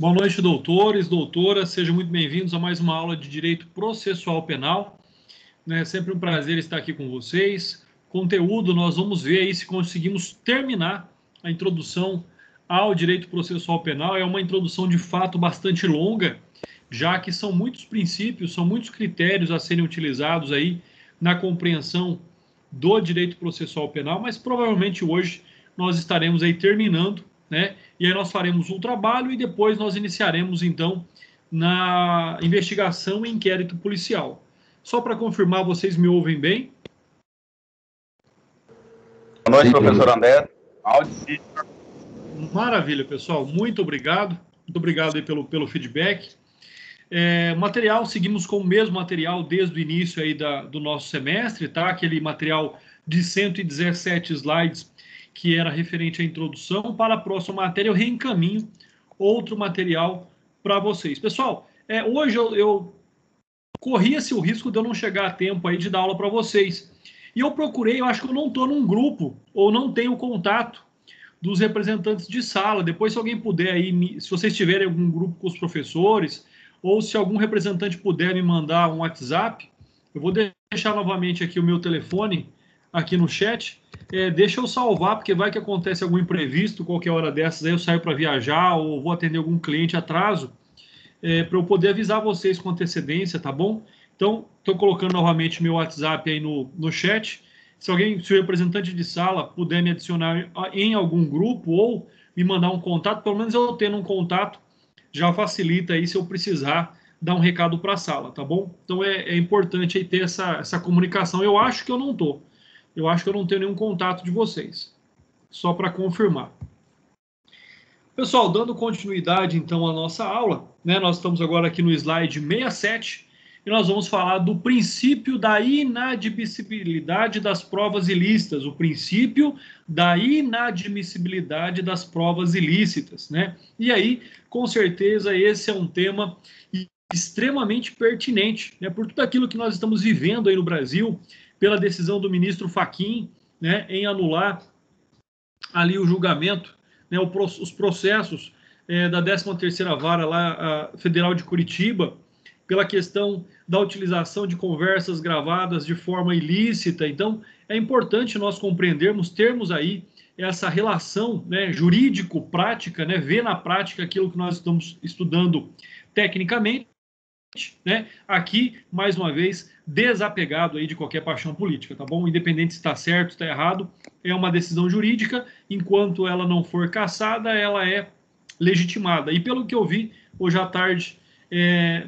Boa noite, doutores, doutoras, sejam muito bem-vindos a mais uma aula de Direito Processual Penal. É sempre um prazer estar aqui com vocês. Conteúdo, nós vamos ver aí se conseguimos terminar a introdução ao Direito Processual Penal. É uma introdução de fato bastante longa, já que são muitos princípios, são muitos critérios a serem utilizados aí na compreensão do Direito Processual Penal, mas provavelmente hoje nós estaremos aí terminando, né? E aí nós faremos um trabalho e depois nós iniciaremos, então, na investigação e inquérito policial. Só para confirmar, vocês me ouvem bem? Boa noite, professor André. Maravilha, pessoal. Muito obrigado. Muito obrigado aí pelo feedback. Material, seguimos com o mesmo material desde o início aí do nosso semestre, tá? Aquele material de 117 slides que era referente à introdução. Para a próxima matéria, eu reencaminho outro material para vocês. Pessoal, hoje eu corria-se o risco de eu não chegar a tempo aí de dar aula para vocês. E eu procurei, eu acho que eu não estou num grupo, ou não tenho contato dos representantes de sala. Depois, se alguém puder aí, se vocês tiverem algum grupo com os professores, ou se algum representante puder me mandar um WhatsApp, eu vou deixar novamente aqui o meu telefone aqui no chat. Deixa eu salvar, porque vai que acontece algum imprevisto, qualquer hora dessas, aí eu saio para viajar ou vou atender algum cliente atraso, para eu poder avisar vocês com antecedência, tá bom? Então, estou colocando novamente meu WhatsApp aí no chat. Se o representante de sala puder me adicionar em algum grupo ou me mandar um contato, pelo menos eu tendo um contato, já facilita aí se eu precisar dar um recado para a sala, tá bom? Então é importante aí ter essa comunicação. Eu acho que eu não estou. Eu acho que eu não tenho nenhum contato de vocês. Só para confirmar. Pessoal, dando continuidade então à nossa aula, né? Nós estamos agora aqui no slide 67 e nós vamos falar do princípio da inadmissibilidade das provas ilícitas, o princípio da inadmissibilidade das provas ilícitas, né? E aí, com certeza, esse é um tema extremamente pertinente, né? Por tudo aquilo que nós estamos vivendo aí no Brasil, pela decisão do ministro Fachin, né, em anular ali o julgamento, né, os processos da 13ª Vara lá, Federal de Curitiba, pela questão da utilização de conversas gravadas de forma ilícita. Então, é importante nós compreendermos, termos aí essa relação, né, jurídico-prática, né, ver na prática aquilo que nós estamos estudando tecnicamente, né, aqui, mais uma vez, desapegado aí de qualquer paixão política, tá bom? Independente se está certo, está errado, é uma decisão jurídica, enquanto ela não for cassada, ela é legitimada. E pelo que eu vi, hoje à tarde,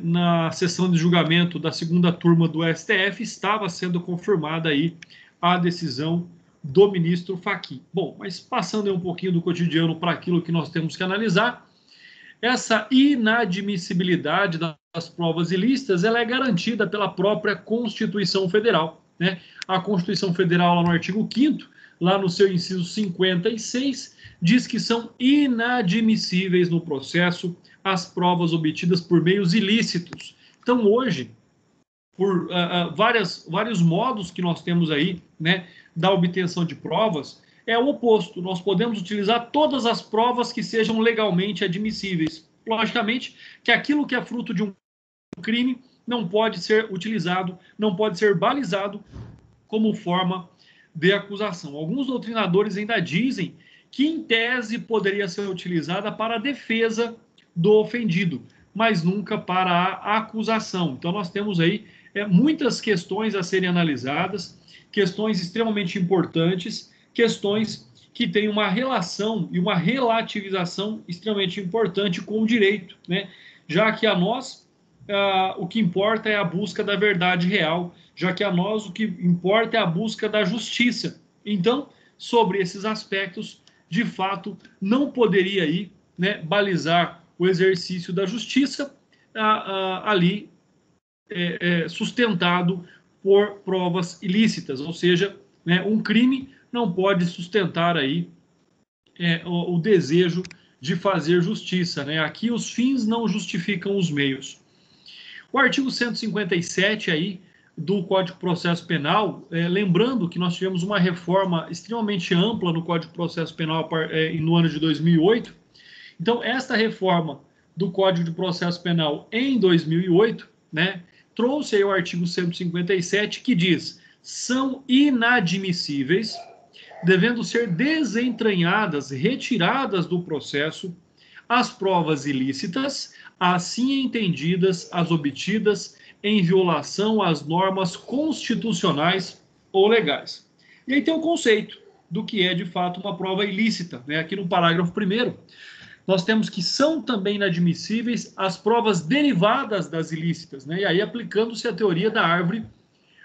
na sessão de julgamento da segunda turma do STF, estava sendo confirmada aí a decisão do ministro Fachin. Bom, mas passando um pouquinho do cotidiano para aquilo que nós temos que analisar, essa inadmissibilidade das provas ilícitas, ela é garantida pela própria Constituição Federal, né? A Constituição Federal, lá no artigo 5º, lá no seu inciso 56, diz que são inadmissíveis no processo as provas obtidas por meios ilícitos. Então, hoje, por vários modos que nós temos aí, né, da obtenção de provas, é o oposto. Nós podemos utilizar todas as provas que sejam legalmente admissíveis. Logicamente que aquilo que é fruto de um crime não pode ser utilizado, não pode ser balizado como forma de acusação. Alguns doutrinadores ainda dizem que, em tese, poderia ser utilizada para a defesa do ofendido, mas nunca para a acusação. Então, nós temos aí muitas questões a serem analisadas, questões extremamente importantes, questões que têm uma relação e uma relativização extremamente importante com o direito, né? Já que a nós o que importa é a busca da verdade real, já que a nós o que importa é a busca da justiça. Então, sobre esses aspectos, de fato, não poderia aí, né, balizar o exercício da justiça ali sustentado por provas ilícitas, ou seja, né, um crime não pode sustentar aí o desejo de fazer justiça, né? Aqui os fins não justificam os meios. O artigo 157 aí do Código de Processo Penal, lembrando que nós tivemos uma reforma extremamente ampla no Código de Processo Penal no ano de 2008. Então, esta reforma do Código de Processo Penal em 2008, né, trouxe aí o artigo 157, que diz: são inadmissíveis, devendo ser desentranhadas, retiradas do processo, as provas ilícitas, assim entendidas as obtidas em violação às normas constitucionais ou legais. E aí tem o conceito do que é, de fato, uma prova ilícita, né? Aqui no parágrafo 1º, nós temos que são também inadmissíveis as provas derivadas das ilícitas, né? E aí aplicando-se a teoria da árvore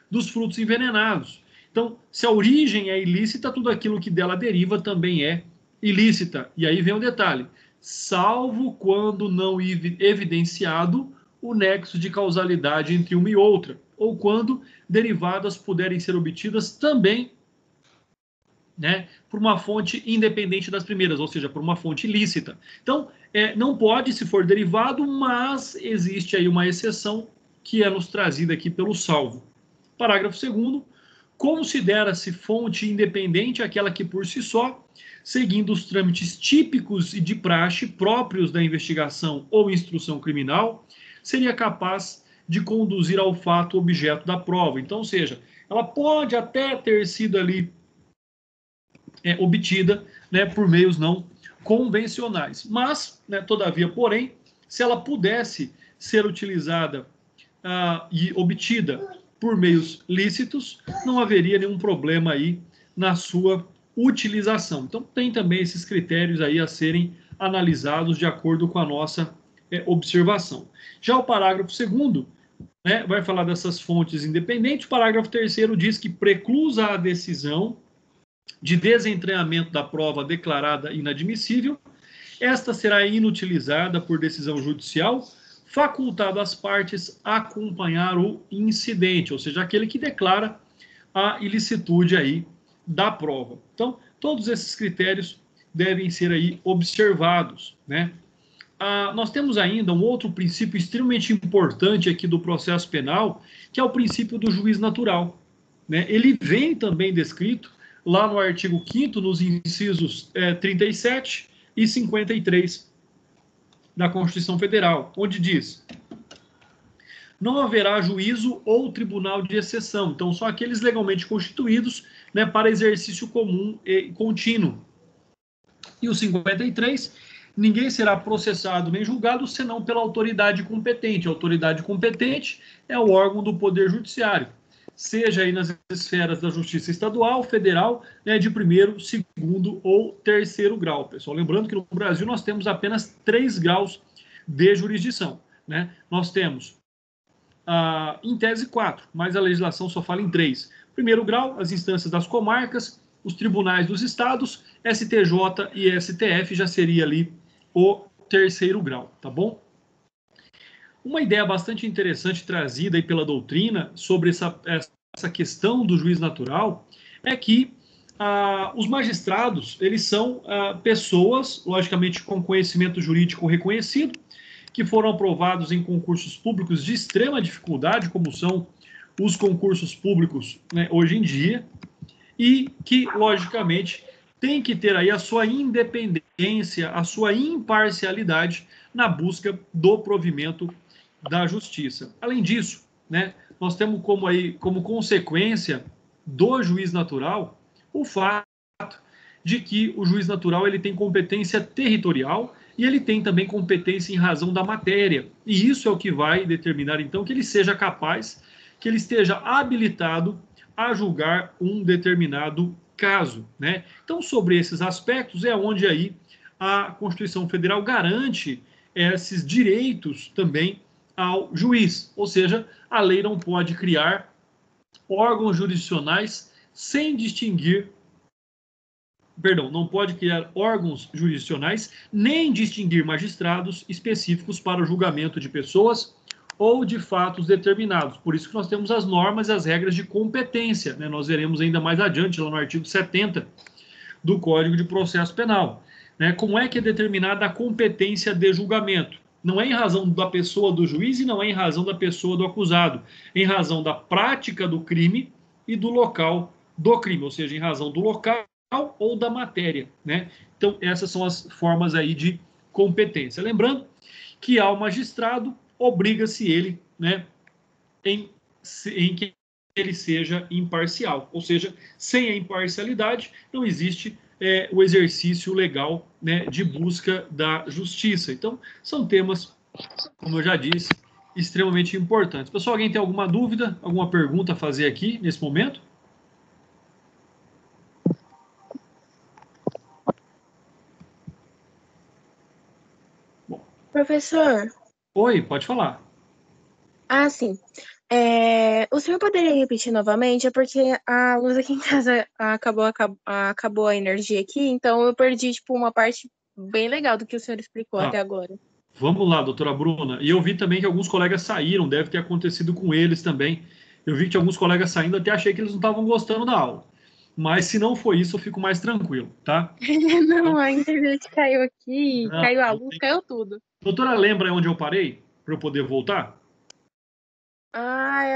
dos frutos envenenados. Então, se a origem é ilícita, tudo aquilo que dela deriva também é ilícita. E aí vem o detalhe: salvo quando não evidenciado o nexo de causalidade entre uma e outra, ou quando derivadas puderem ser obtidas também, né, por uma fonte independente das primeiras, ou seja, por uma fonte ilícita. Então, não pode se for derivado, mas existe aí uma exceção que é nos trazida aqui pelo salvo. Parágrafo 2º, considera-se fonte independente aquela que por si só, seguindo os trâmites típicos e de praxe próprios da investigação ou instrução criminal, seria capaz de conduzir ao fato objeto da prova. Então, ou seja, ela pode até ter sido ali obtida, né, por meios não convencionais, mas, né, todavia, porém, se ela pudesse ser utilizada e obtida por meios lícitos, não haveria nenhum problema aí na sua utilização. Então, tem também esses critérios aí a serem analisados de acordo com a nossa observação. Já o parágrafo 2º, né, vai falar dessas fontes independentes. O parágrafo 3º diz que, preclusa a decisão de desentranhamento da prova declarada inadmissível, esta será inutilizada por decisão judicial, facultado às partes acompanhar o incidente, ou seja, aquele que declara a ilicitude aí da prova. Então, todos esses critérios devem ser aí observados, né? Nós temos ainda um outro princípio extremamente importante aqui do processo penal, que é o princípio do juiz natural, né? Ele vem também descrito lá no artigo 5º, nos incisos 37 e 53 da Constituição Federal, onde diz: não haverá juízo ou tribunal de exceção. Então, só aqueles legalmente constituídos, né, para exercício comum e contínuo. E o 53, ninguém será processado nem julgado senão pela autoridade competente. A autoridade competente é o órgão do Poder Judiciário, seja aí nas esferas da Justiça Estadual, Federal, né, de 1º, 2º ou 3º grau. Pessoal, lembrando que no Brasil nós temos apenas 3 graus de jurisdição, né? Nós temos, em tese, 4, mas a legislação só fala em 3. 1º grau, as instâncias das comarcas, os tribunais dos estados, STJ e STF já seria ali o 3º grau, tá bom? Uma ideia bastante interessante trazida aí pela doutrina sobre essa questão do juiz natural é que os magistrados, eles são pessoas, logicamente, com conhecimento jurídico reconhecido, que foram aprovados em concursos públicos de extrema dificuldade, como são os concursos públicos, né, hoje em dia, e que, logicamente, tem que ter aí a sua independência, a sua imparcialidade na busca do provimento da justiça. Além disso, né, nós temos como consequência do juiz natural o fato de que o juiz natural ele tem competência territorial e ele tem também competência em razão da matéria. E isso é o que vai determinar, então, que ele seja capaz, que ele esteja habilitado a julgar um determinado caso, né? Então, sobre esses aspectos é onde aí a Constituição Federal garante esses direitos também ao juiz, ou seja, a lei não pode criar órgãos jurisdicionais sem distinguir, não pode criar órgãos jurisdicionais nem distinguir magistrados específicos para o julgamento de pessoas ou de fatos determinados. Por isso que nós temos as normas e as regras de competência, né? Nós veremos ainda mais adiante, lá no artigo 70 do Código de Processo Penal, né? Como é que é determinada a competência de julgamento? Não é em razão da pessoa do juiz e não é em razão da pessoa do acusado, em razão da prática do crime e do local do crime, ou seja, em razão do local ou da matéria, né? Então, essas são as formas aí de competência. Lembrando que ao magistrado obriga-se ele, né, em que ele seja imparcial. Ou seja, sem a imparcialidade não existe o exercício legal, né, de busca da justiça. Então, são temas, como eu já disse, extremamente importantes. Pessoal, alguém tem alguma dúvida, alguma pergunta a fazer aqui nesse momento? Bom. Professor. Oi, pode falar. Ah, sim. O senhor poderia repetir novamente? É porque a luz aqui em casa acabou a energia aqui, então eu perdi, tipo, uma parte bem legal do que o senhor explicou até agora. Vamos lá, doutora Bruna. E eu vi também que alguns colegas saíram, deve ter acontecido com eles também. Eu vi que tinha alguns colegas saindo, até achei que eles não estavam gostando da aula. Mas se não foi isso, eu fico mais tranquilo, tá? Não, a internet caiu aqui, Não, caiu a luz, caiu tudo. Doutora, lembra onde eu parei? Para eu poder voltar?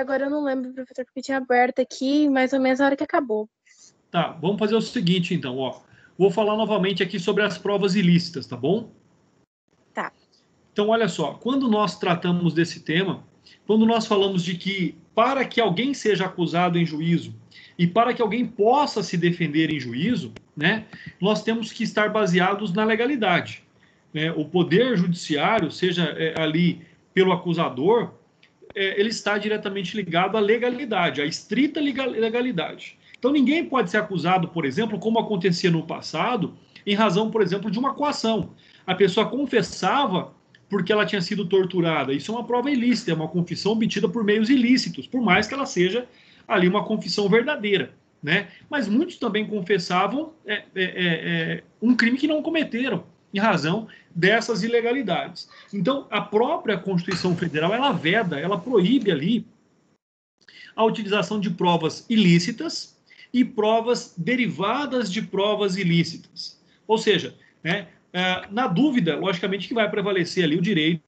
Agora eu não lembro, professor, porque tinha aberto aqui, mais ou menos a hora que acabou. Tá, vamos fazer o seguinte, então, ó. Vou falar novamente aqui sobre as provas ilícitas, tá bom? Tá. Então, olha só, quando nós tratamos desse tema, quando nós falamos de que para que alguém seja acusado em juízo e para que alguém possa se defender em juízo, né, nós temos que estar baseados na legalidade. Né? O poder judiciário, seja ali pelo acusador, ele está diretamente ligado à legalidade, à estrita legalidade. Então, ninguém pode ser acusado, por exemplo, como acontecia no passado, em razão, por exemplo, de uma coação. A pessoa confessava porque ela tinha sido torturada. Isso é uma prova ilícita, é uma confissão obtida por meios ilícitos, por mais que ela seja ali uma confissão verdadeira. Né? Mas muitos também confessavam um crime que não cometeram, em razão dessas ilegalidades. Então, a própria Constituição Federal, ela veda, ela proíbe ali a utilização de provas ilícitas e provas derivadas de provas ilícitas. Ou seja, né, na dúvida, logicamente que vai prevalecer ali o direito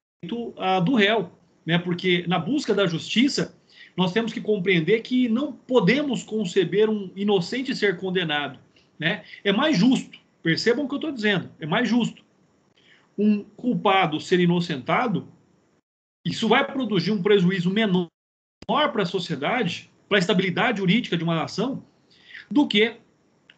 do réu, né, porque na busca da justiça, nós temos que compreender que não podemos conceber um inocente ser condenado. Né? É mais justo, percebam o que eu estou dizendo, é mais justo um culpado ser inocentado, isso vai produzir um prejuízo menor para a sociedade, para a estabilidade jurídica de uma nação, do que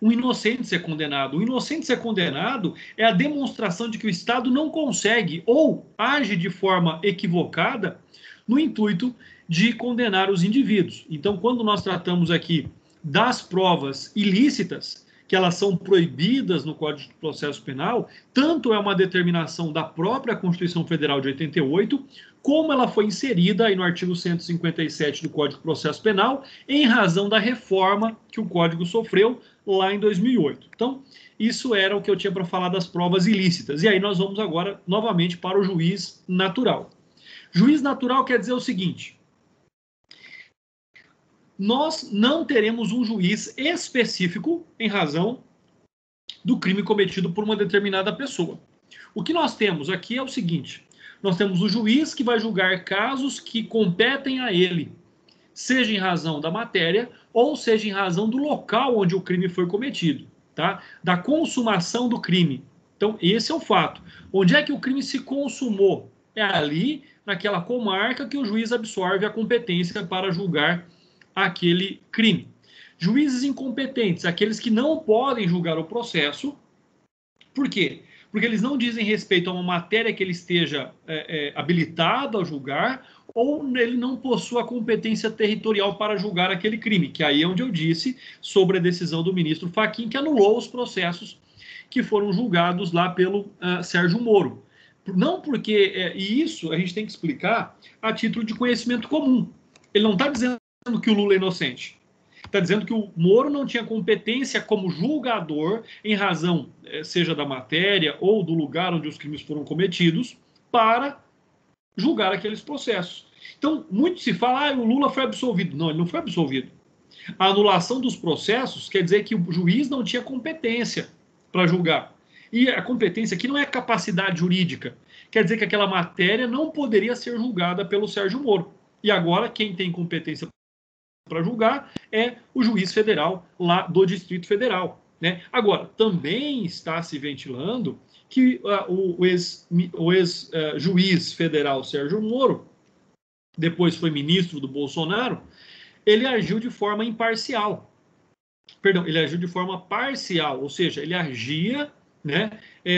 um inocente ser condenado. O inocente ser condenado é a demonstração de que o Estado não consegue ou age de forma equivocada no intuito de condenar os indivíduos. Então, quando nós tratamos aqui das provas ilícitas, que elas são proibidas no Código de Processo Penal, tanto é uma determinação da própria Constituição Federal de 88, como ela foi inserida aí no artigo 157 do Código de Processo Penal, em razão da reforma que o Código sofreu lá em 2008. Então, isso era o que eu tinha para falar das provas ilícitas. E aí nós vamos agora, novamente, para o juiz natural. Juiz natural quer dizer o seguinte: nós não teremos um juiz específico em razão do crime cometido por uma determinada pessoa. O que nós temos aqui é o seguinte: nós temos o juiz que vai julgar casos que competem a ele, seja em razão da matéria ou seja em razão do local onde o crime foi cometido, tá? Da consumação do crime. Então, esse é o fato. Onde é que o crime se consumou? É ali, naquela comarca, que o juiz absorve a competência para julgar aquele crime. Juízes incompetentes, aqueles que não podem julgar o processo. Por quê? Porque eles não dizem respeito a uma matéria que ele esteja habilitado a julgar, ou ele não possui a competência territorial para julgar aquele crime, que aí é onde eu disse sobre a decisão do ministro Fachin, que anulou os processos que foram julgados lá pelo Sérgio Moro. Não porque, e isso a gente tem que explicar a título de conhecimento comum. Ele não está dizendo que o Lula é inocente. Está dizendo que o Moro não tinha competência como julgador, em razão, seja da matéria ou do lugar onde os crimes foram cometidos, para julgar aqueles processos. Então, muito se fala, o Lula foi absolvido. Não, ele não foi absolvido. A anulação dos processos quer dizer que o juiz não tinha competência para julgar. E a competência aqui não é capacidade jurídica. Quer dizer que aquela matéria não poderia ser julgada pelo Sérgio Moro. E agora, quem tem competência para julgar é o juiz federal lá do Distrito Federal. Né? Agora, também está se ventilando que o ex-juiz federal Sérgio Moro, depois foi ministro do Bolsonaro, ele agiu de forma imparcial. Perdão, ele agiu de forma parcial, ou seja, ele agia, né,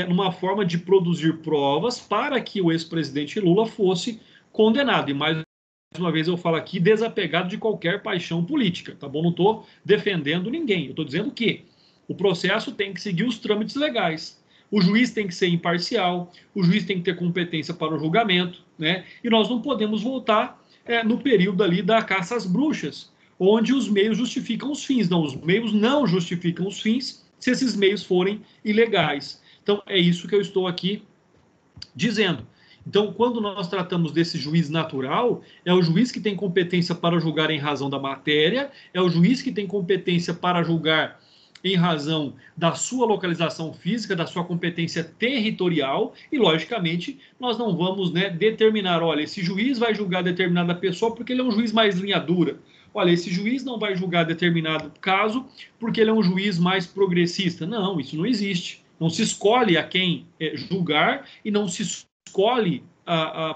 numa forma de produzir provas para que o ex-presidente Lula fosse condenado. E mais uma vez eu falo aqui, desapegado de qualquer paixão política, tá bom? Não estou defendendo ninguém, eu estou dizendo que o processo tem que seguir os trâmites legais. O juiz tem que ser imparcial, o juiz tem que ter competência para o julgamento, né? E nós não podemos voltar no período ali da caça às bruxas, onde os meios justificam os fins. Não, os meios não justificam os fins se esses meios forem ilegais. Então, é isso que eu estou aqui dizendo. Então, quando nós tratamos desse juiz natural, é o juiz que tem competência para julgar em razão da matéria, é o juiz que tem competência para julgar em razão da sua localização física, da sua competência territorial, e, logicamente, nós não vamos, né, determinar, olha, esse juiz vai julgar determinada pessoa porque ele é um juiz mais linha dura. Olha, esse juiz não vai julgar determinado caso porque ele é um juiz mais progressista. Não, isso não existe. Não se escolhe a quem julgar e não se escolhe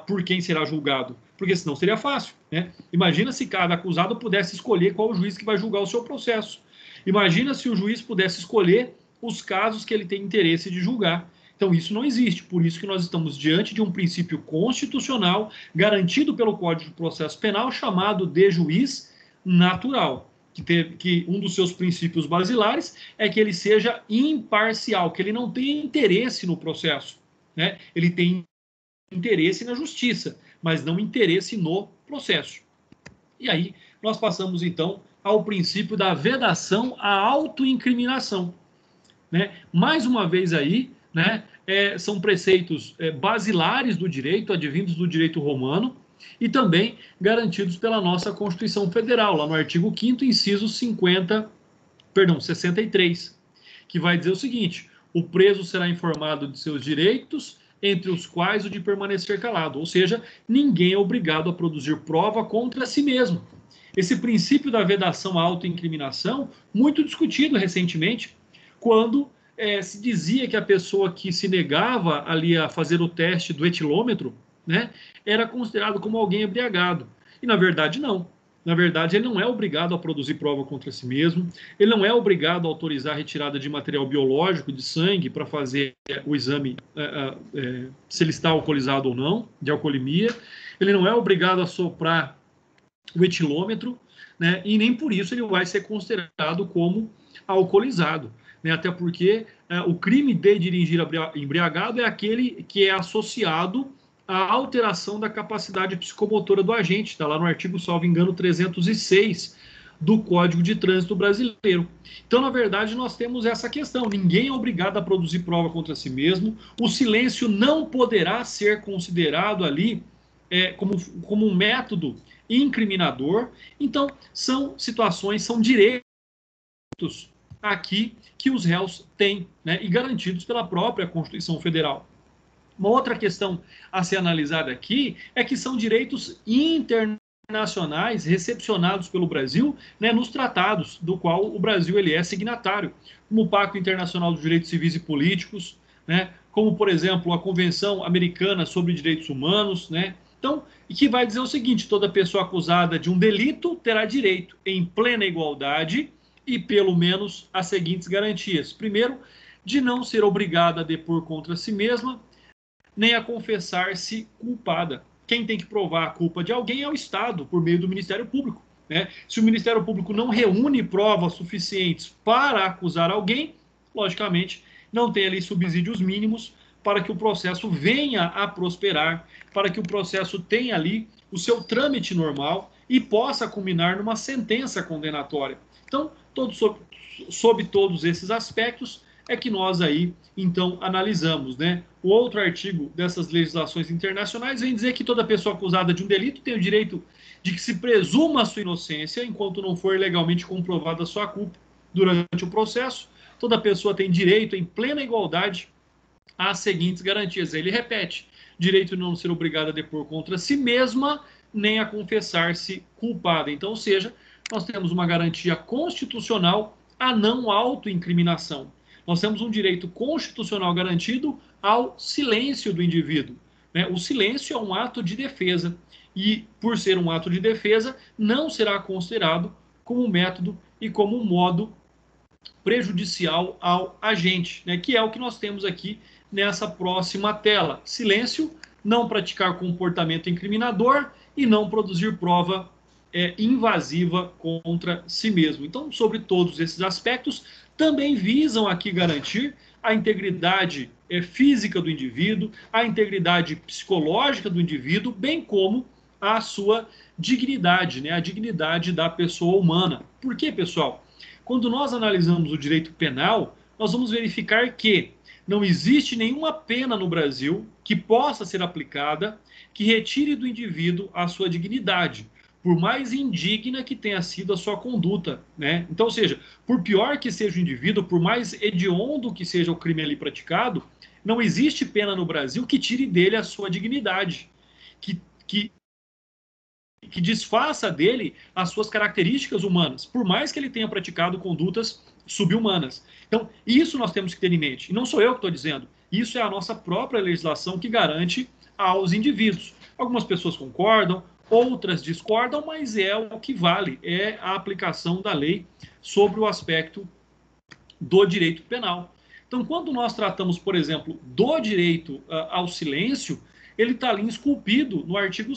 por quem será julgado, porque senão seria fácil, né? Imagina se cada acusado pudesse escolher qual o juiz que vai julgar o seu processo. Imagina se o juiz pudesse escolher os casos que ele tem interesse de julgar. Então, isso não existe. Por isso que nós estamos diante de um princípio constitucional garantido pelo Código de Processo Penal, chamado de juiz natural, que um dos seus princípios basilares é que ele seja imparcial, que ele não tenha interesse no processo, né? Ele tem interesse na justiça, mas não interesse no processo. E aí nós passamos, então, ao princípio da vedação à autoincriminação, né? Mais uma vez aí, né, são preceitos basilares do direito, advindos do direito romano, e também garantidos pela nossa Constituição Federal, lá no artigo 5º, inciso 63, que vai dizer o seguinte: o preso será informado de seus direitos, entre os quais o de permanecer calado, ou seja, ninguém é obrigado a produzir prova contra si mesmo. Esse princípio da vedação à autoincriminação, muito discutido recentemente, quando se dizia que a pessoa que se negava ali a fazer o teste do etilômetro, né, era considerado como alguém embriagado. E, na verdade, não. Na verdade, ele não é obrigado a produzir prova contra si mesmo, ele não é obrigado a autorizar a retirada de material biológico, de sangue, para fazer o exame, se ele está alcoolizado ou não, de alcoolemia, ele não é obrigado a soprar o etilômetro, né, e nem por isso ele vai ser considerado como alcoolizado, né, até porque o crime de dirigir embriagado é aquele que é associado a alteração da capacidade psicomotora do agente, está lá no artigo, salvo engano, 306 do Código de Trânsito Brasileiro. Então, na verdade, nós temos essa questão: ninguém é obrigado a produzir prova contra si mesmo, o silêncio não poderá ser considerado ali como um método incriminador. Então, são situações, são direitos aqui que os réus têm, né, e garantidos pela própria Constituição Federal. Uma outra questão a ser analisada aqui é que são direitos internacionais recepcionados pelo Brasil, né, nos tratados do qual o Brasil ele é signatário, como o Pacto Internacional dos Direitos Civis e Políticos, né, como, por exemplo, a Convenção Americana sobre Direitos Humanos, né? Então, e que vai dizer o seguinte: toda pessoa acusada de um delito terá direito, em plena igualdade e pelo menos as seguintes garantias. Primeiro, de não ser obrigada a depor contra si mesma, nem a confessar-se culpada. Quem tem que provar a culpa de alguém é o Estado, por meio do Ministério Público, né? Se o Ministério Público não reúne provas suficientes para acusar alguém, logicamente, não tem ali subsídios mínimos para que o processo venha a prosperar, para que o processo tenha ali o seu trâmite normal e possa culminar numa sentença condenatória. Então, sob todos esses aspectos, é que nós aí, então, analisamos, né? O outro artigo dessas legislações internacionais vem dizer que toda pessoa acusada de um delito tem o direito de que se presuma a sua inocência enquanto não for legalmente comprovada a sua culpa durante o processo. Toda pessoa tem direito, em plena igualdade, às seguintes garantias. Ele repete: direito de não ser obrigada a depor contra si mesma, nem a confessar-se culpada. Então, ou seja, nós temos uma garantia constitucional à não autoincriminação. nós temos um direito constitucional garantido ao silêncio do indivíduo, né? O silêncio é um ato de defesa e, por ser um ato de defesa, não será considerado como método e como modo prejudicial ao agente, né? Que é o que nós temos aqui nessa próxima tela. Silêncio, não praticar comportamento incriminador e não produzir prova invasiva contra si mesmo. Então, sobre todos esses aspectos, também visam aqui garantir a integridade física do indivíduo, a integridade psicológica do indivíduo, bem como a sua dignidade, né? A dignidade da pessoa humana. Por quê, pessoal? Quando nós analisamos o direito penal, nós vamos verificar que não existe nenhuma pena no Brasil que possa ser aplicada que retire do indivíduo a sua dignidade, por mais indigna que tenha sido a sua conduta, né? Então, ou seja, por pior que seja o indivíduo, por mais hediondo que seja o crime ali praticado, não existe pena no Brasil que tire dele a sua dignidade, que desfaça dele as suas características humanas, por mais que ele tenha praticado condutas subhumanas. Então, isso nós temos que ter em mente. E não sou eu que estou dizendo. Isso é a nossa própria legislação que garante aos indivíduos. Algumas pessoas concordam, outras discordam, mas é o que vale, é a aplicação da lei sobre o aspecto do direito penal. Então, quando nós tratamos, por exemplo, do direito ao silêncio, ele está ali esculpido no artigo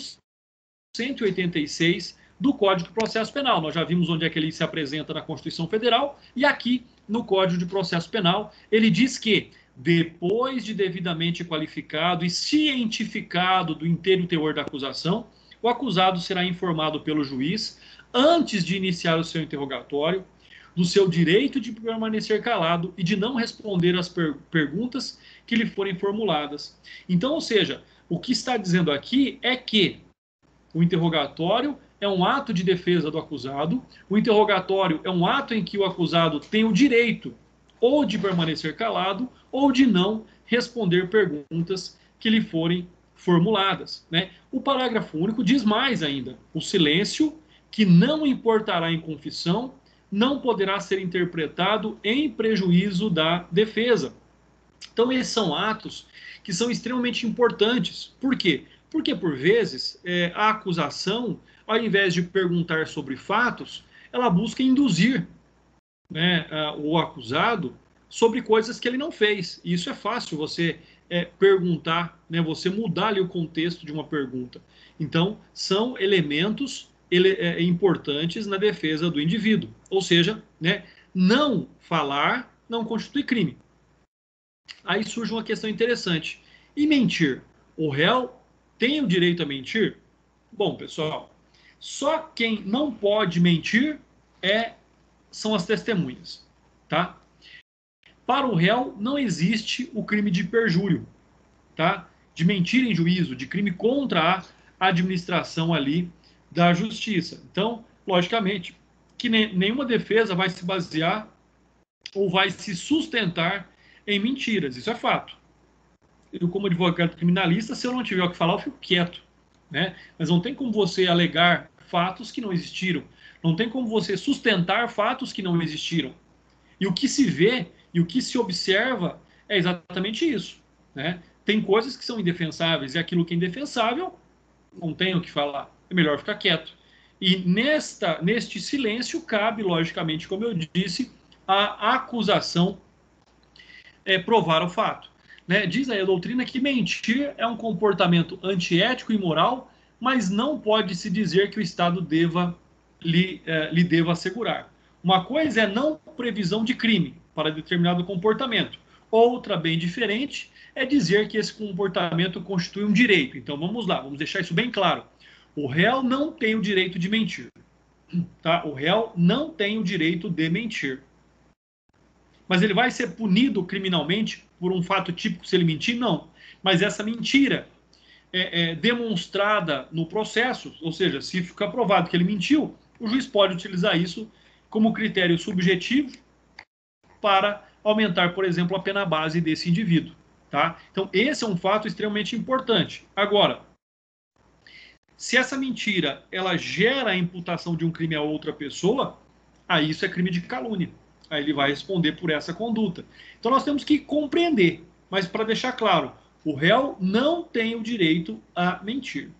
186 do Código de Processo Penal. Nós já vimos onde é que ele se apresenta na Constituição Federal, e aqui no Código de Processo Penal ele diz que, depois de devidamente qualificado e cientificado do inteiro teor da acusação, o acusado será informado pelo juiz, antes de iniciar o seu interrogatório, do seu direito de permanecer calado e de não responder às perguntas que lhe forem formuladas. Então, ou seja, o que está dizendo aqui é que o interrogatório é um ato de defesa do acusado, o interrogatório é um ato em que o acusado tem o direito ou de permanecer calado ou de não responder perguntas que lhe forem formuladas, né? O parágrafo único diz mais ainda: o silêncio, que não importará em confissão, não poderá ser interpretado em prejuízo da defesa. Então, esses são atos que são extremamente importantes. Por quê? Porque, por vezes, a acusação, ao invés de perguntar sobre fatos, ela busca induzir, né, o acusado sobre coisas que ele não fez. E isso é fácil você perguntar, né, você mudar ali o contexto de uma pergunta. Então, são elementos importantes na defesa do indivíduo. Ou seja, né, não falar não constitui crime. Aí surge uma questão interessante. E mentir? O réu tem o direito a mentir? Bom, pessoal, só quem não pode mentir são as testemunhas, tá? Para o réu não existe o crime de perjúrio, tá? De mentir em juízo, de crime contra a administração ali da justiça. Então, logicamente, que nenhuma defesa vai se basear ou vai se sustentar em mentiras, isso é fato. Eu, como advogado criminalista, se eu não tiver o que falar, eu fico quieto, né? Mas não tem como você alegar fatos que não existiram, não tem como você sustentar fatos que não existiram. E o que se vê e o que se observa é exatamente isso, né? Tem coisas que são indefensáveis e aquilo que é indefensável não tem o que falar, é melhor ficar quieto. E neste silêncio cabe, logicamente, como eu disse, a acusação provar o fato, né? Diz aí a doutrina que mentir é um comportamento antiético e imoral, mas não pode se dizer que o Estado lhe deva assegurar. Uma coisa é não previsão de crime para determinado comportamento. Outra, bem diferente, é dizer que esse comportamento constitui um direito. Então vamos lá, vamos deixar isso bem claro. O réu não tem o direito de mentir, tá? O réu não tem o direito de mentir. Mas ele vai ser punido criminalmente por um fato típico se ele mentir? Não. Mas essa mentira é demonstrada no processo, ou seja, se ficar provado que ele mentiu, o juiz pode utilizar isso como critério subjetivo para aumentar, por exemplo, a pena base desse indivíduo, tá? Então, esse é um fato extremamente importante. Agora, se essa mentira ela gera a imputação de um crime a outra pessoa, aí isso é crime de calúnia. Aí ele vai responder por essa conduta. Então nós temos que compreender, mas para deixar claro, o réu não tem o direito a mentir.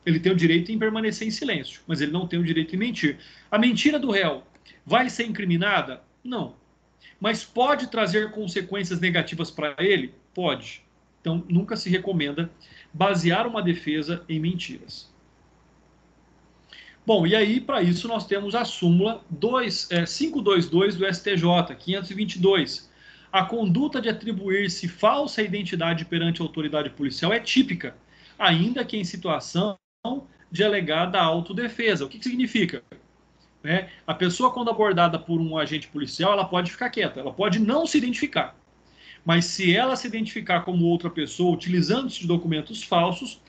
Ele tem o direito em permanecer em silêncio, mas ele não tem o direito em mentir. A mentira do réu vai ser incriminada? Não. Mas pode trazer consequências negativas para ele? Pode. Então, nunca se recomenda basear uma defesa em mentiras. Bom, e aí, para isso, nós temos a súmula 522 do STJ, 522. A conduta de atribuir-se falsa identidade perante a autoridade policial é típica, ainda que em situação de alegada autodefesa. O que significa? A pessoa, quando abordada por um agente policial, ela pode ficar quieta, ela pode não se identificar. Mas se ela se identificar como outra pessoa, utilizando-se de documentos falsos,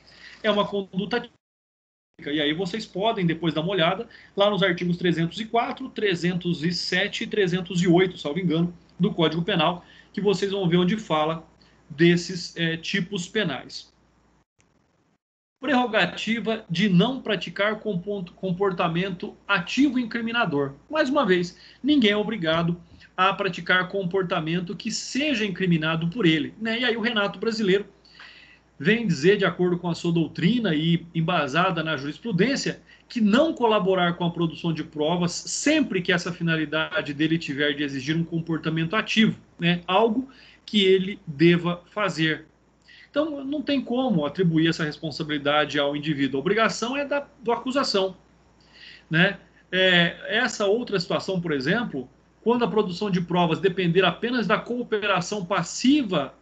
é uma conduta típica. E aí vocês podem depois dar uma olhada lá nos artigos 304, 307 e 308, salvo engano, do Código Penal, que vocês vão ver onde fala desses tipos penais. Prerrogativa de não praticar comportamento ativo incriminador. Mais uma vez, ninguém é obrigado a praticar comportamento que seja incriminado por ele. E aí o Renato brasileiro vem dizer, de acordo com a sua doutrina e embasada na jurisprudência, que não colaborar com a produção de provas sempre que essa finalidade dele tiver de exigir um comportamento ativo, algo que ele deva fazer. Então, não tem como atribuir essa responsabilidade ao indivíduo. A obrigação é da acusação. Essa outra situação, por exemplo, quando a produção de provas depender apenas da cooperação passiva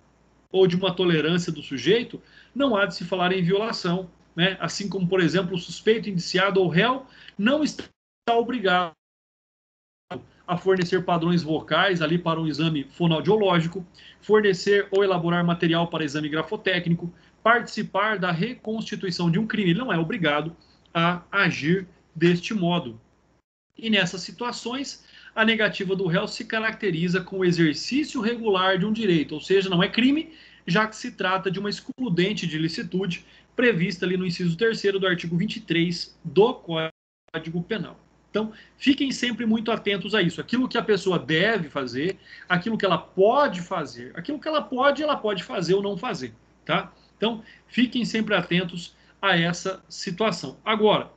ou de uma tolerância do sujeito, não há de se falar em violação. Assim como, por exemplo, o suspeito, indiciado ou réu não está obrigado a fornecer padrões vocais ali para um exame fonoaudiológico, fornecer ou elaborar material para exame grafotécnico, participar da reconstituição de um crime. Ele não é obrigado a agir deste modo. E nessas situações, a negativa do réu se caracteriza com o exercício regular de um direito, ou seja, não é crime, já que se trata de uma excludente de ilicitude prevista ali no inciso 3º do artigo 23 do Código Penal. Então, fiquem sempre muito atentos a isso. Aquilo que a pessoa deve fazer, aquilo que ela pode fazer, aquilo que ela pode fazer ou não fazer, tá? Então, fiquem sempre atentos a essa situação. Agora,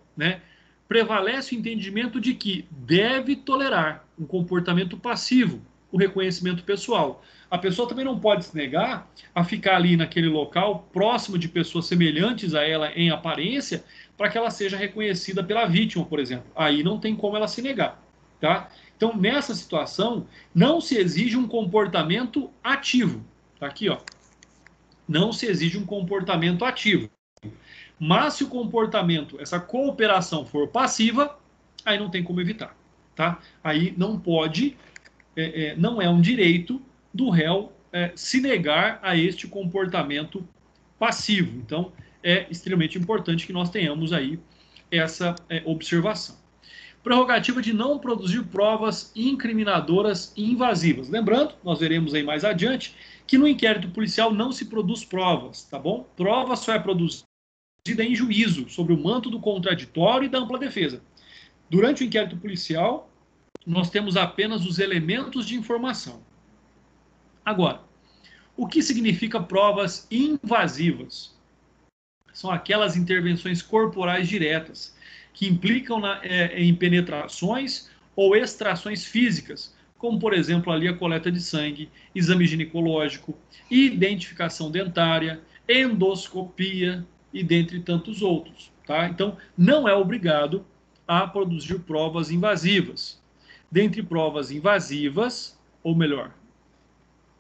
prevalece o entendimento de que deve tolerar um comportamento passivo, o reconhecimento pessoal. A pessoa também não pode se negar a ficar ali naquele local, próximo de pessoas semelhantes a ela em aparência, para que ela seja reconhecida pela vítima, por exemplo. Aí não tem como ela se negar, tá? Então, nessa situação, não se exige um comportamento ativo. Tá aqui, ó. Não se exige um comportamento ativo. Mas se o comportamento, essa cooperação for passiva, aí não tem como evitar, tá? Aí não pode, não é um direito do réu se negar a este comportamento passivo. Então, é extremamente importante que nós tenhamos aí essa observação. Prerrogativa de não produzir provas incriminadoras e invasivas. Lembrando, nós veremos aí mais adiante, que no inquérito policial não se produz provas, tá bom? Prova só é produzida em juízo, sobre o manto do contraditório e da ampla defesa. Durante o inquérito policial, nós temos apenas os elementos de informação. Agora, o que significa provas invasivas? São aquelas intervenções corporais diretas, que implicam em penetrações ou extrações físicas, como, por exemplo, ali a coleta de sangue, exame ginecológico, identificação dentária, endoscopia e dentre tantos outros. Tá? Então, não é obrigado a produzir provas invasivas. Dentre provas invasivas, ou melhor,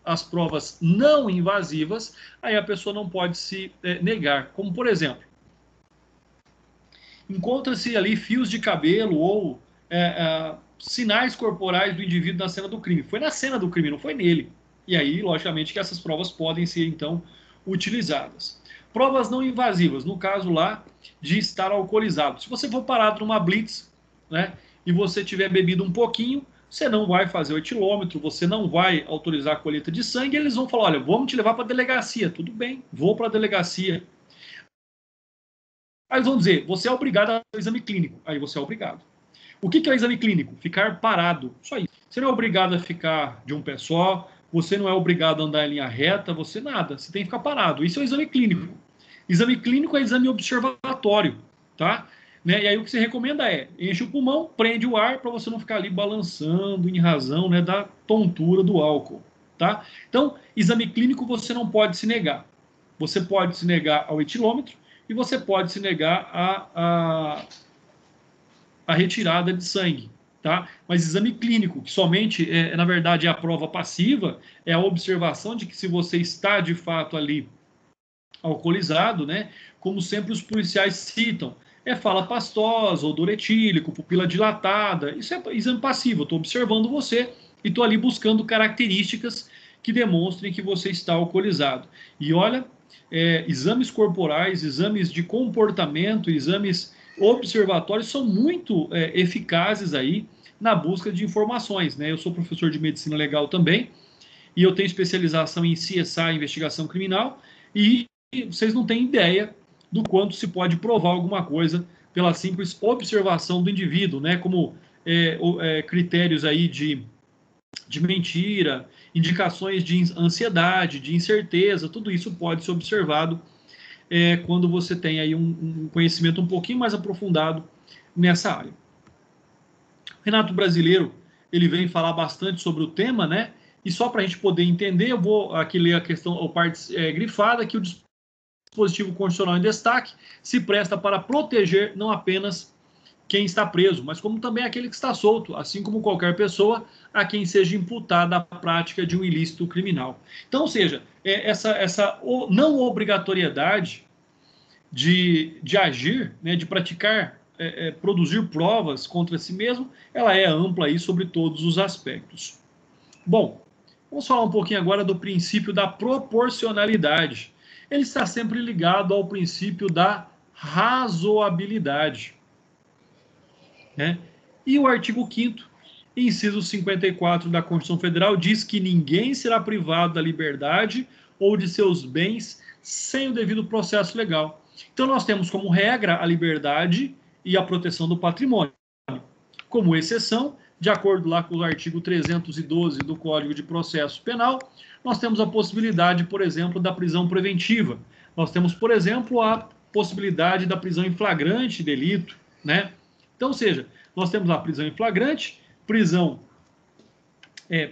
as provas não invasivas, aí a pessoa não pode se negar. Como, por exemplo, encontra-se ali fios de cabelo ou sinais corporais do indivíduo na cena do crime. Foi na cena do crime, não foi nele. E aí, logicamente, que essas provas podem ser, então, utilizadas. Provas não invasivas, no caso lá de estar alcoolizado. Se você for parado numa blitz, e você tiver bebido um pouquinho, você não vai fazer o etilômetro, você não vai autorizar a colheita de sangue, eles vão falar, olha, vamos te levar para a delegacia. Tudo bem, vou para a delegacia. Aí eles vão dizer, você é obrigado a fazer o exame clínico. Aí você é obrigado. O que é o exame clínico? Ficar parado, só isso. Você não é obrigado a ficar de um pé só, você não é obrigado a andar em linha reta, você nada, você tem que ficar parado. Isso é o exame clínico. Exame clínico é exame observatório, tá? Né? E aí o que você recomenda é, enche o pulmão, prende o ar para você não ficar ali balançando em razão, né, da tontura do álcool, tá? Então, exame clínico você não pode se negar. Você pode se negar ao etilômetro e você pode se negar a retirada de sangue, tá? Mas exame clínico, que somente, na verdade, é a prova passiva, é a observação de que se você está, de fato, ali alcoolizado, né? Como sempre os policiais citam, fala pastosa, odor etílico, pupila dilatada, isso é exame passivo, eu estou observando você e estou ali buscando características que demonstrem que você está alcoolizado. E olha, exames corporais, exames de comportamento, exames observatórios são muito eficazes aí na busca de informações, né? Eu sou professor de medicina legal também e eu tenho especialização em CSI, investigação criminal, e vocês não têm ideia do quanto se pode provar alguma coisa pela simples observação do indivíduo, né? Como critérios aí de mentira, indicações de ansiedade, de incerteza, tudo isso pode ser observado quando você tem aí um conhecimento um pouquinho mais aprofundado nessa área. Renato Brasileiro, ele vem falar bastante sobre o tema, né? E só para a gente poder entender, eu vou aqui ler a questão, a parte grifada, que o dispositivo constitucional em destaque se presta para proteger não apenas quem está preso, mas como também aquele que está solto, assim como qualquer pessoa a quem seja imputada a prática de um ilícito criminal. Então, ou seja, essa não obrigatoriedade de agir, né, de praticar, produzir provas contra si mesmo, ela é ampla aí sobre todos os aspectos. Bom, vamos falar um pouquinho agora do princípio da proporcionalidade. Ele está sempre ligado ao princípio da razoabilidade, né? E o artigo 5º, inciso 54 da Constituição Federal, diz que ninguém será privado da liberdade ou de seus bens sem o devido processo legal. Então, nós temos como regra a liberdade e a proteção do patrimônio. Como exceção, de acordo lá com o artigo 312 do Código de Processo Penal, nós temos a possibilidade, por exemplo, da prisão preventiva. Nós temos, por exemplo, a possibilidade da prisão em flagrante delito, né? Então, ou seja, nós temos a prisão em flagrante, prisão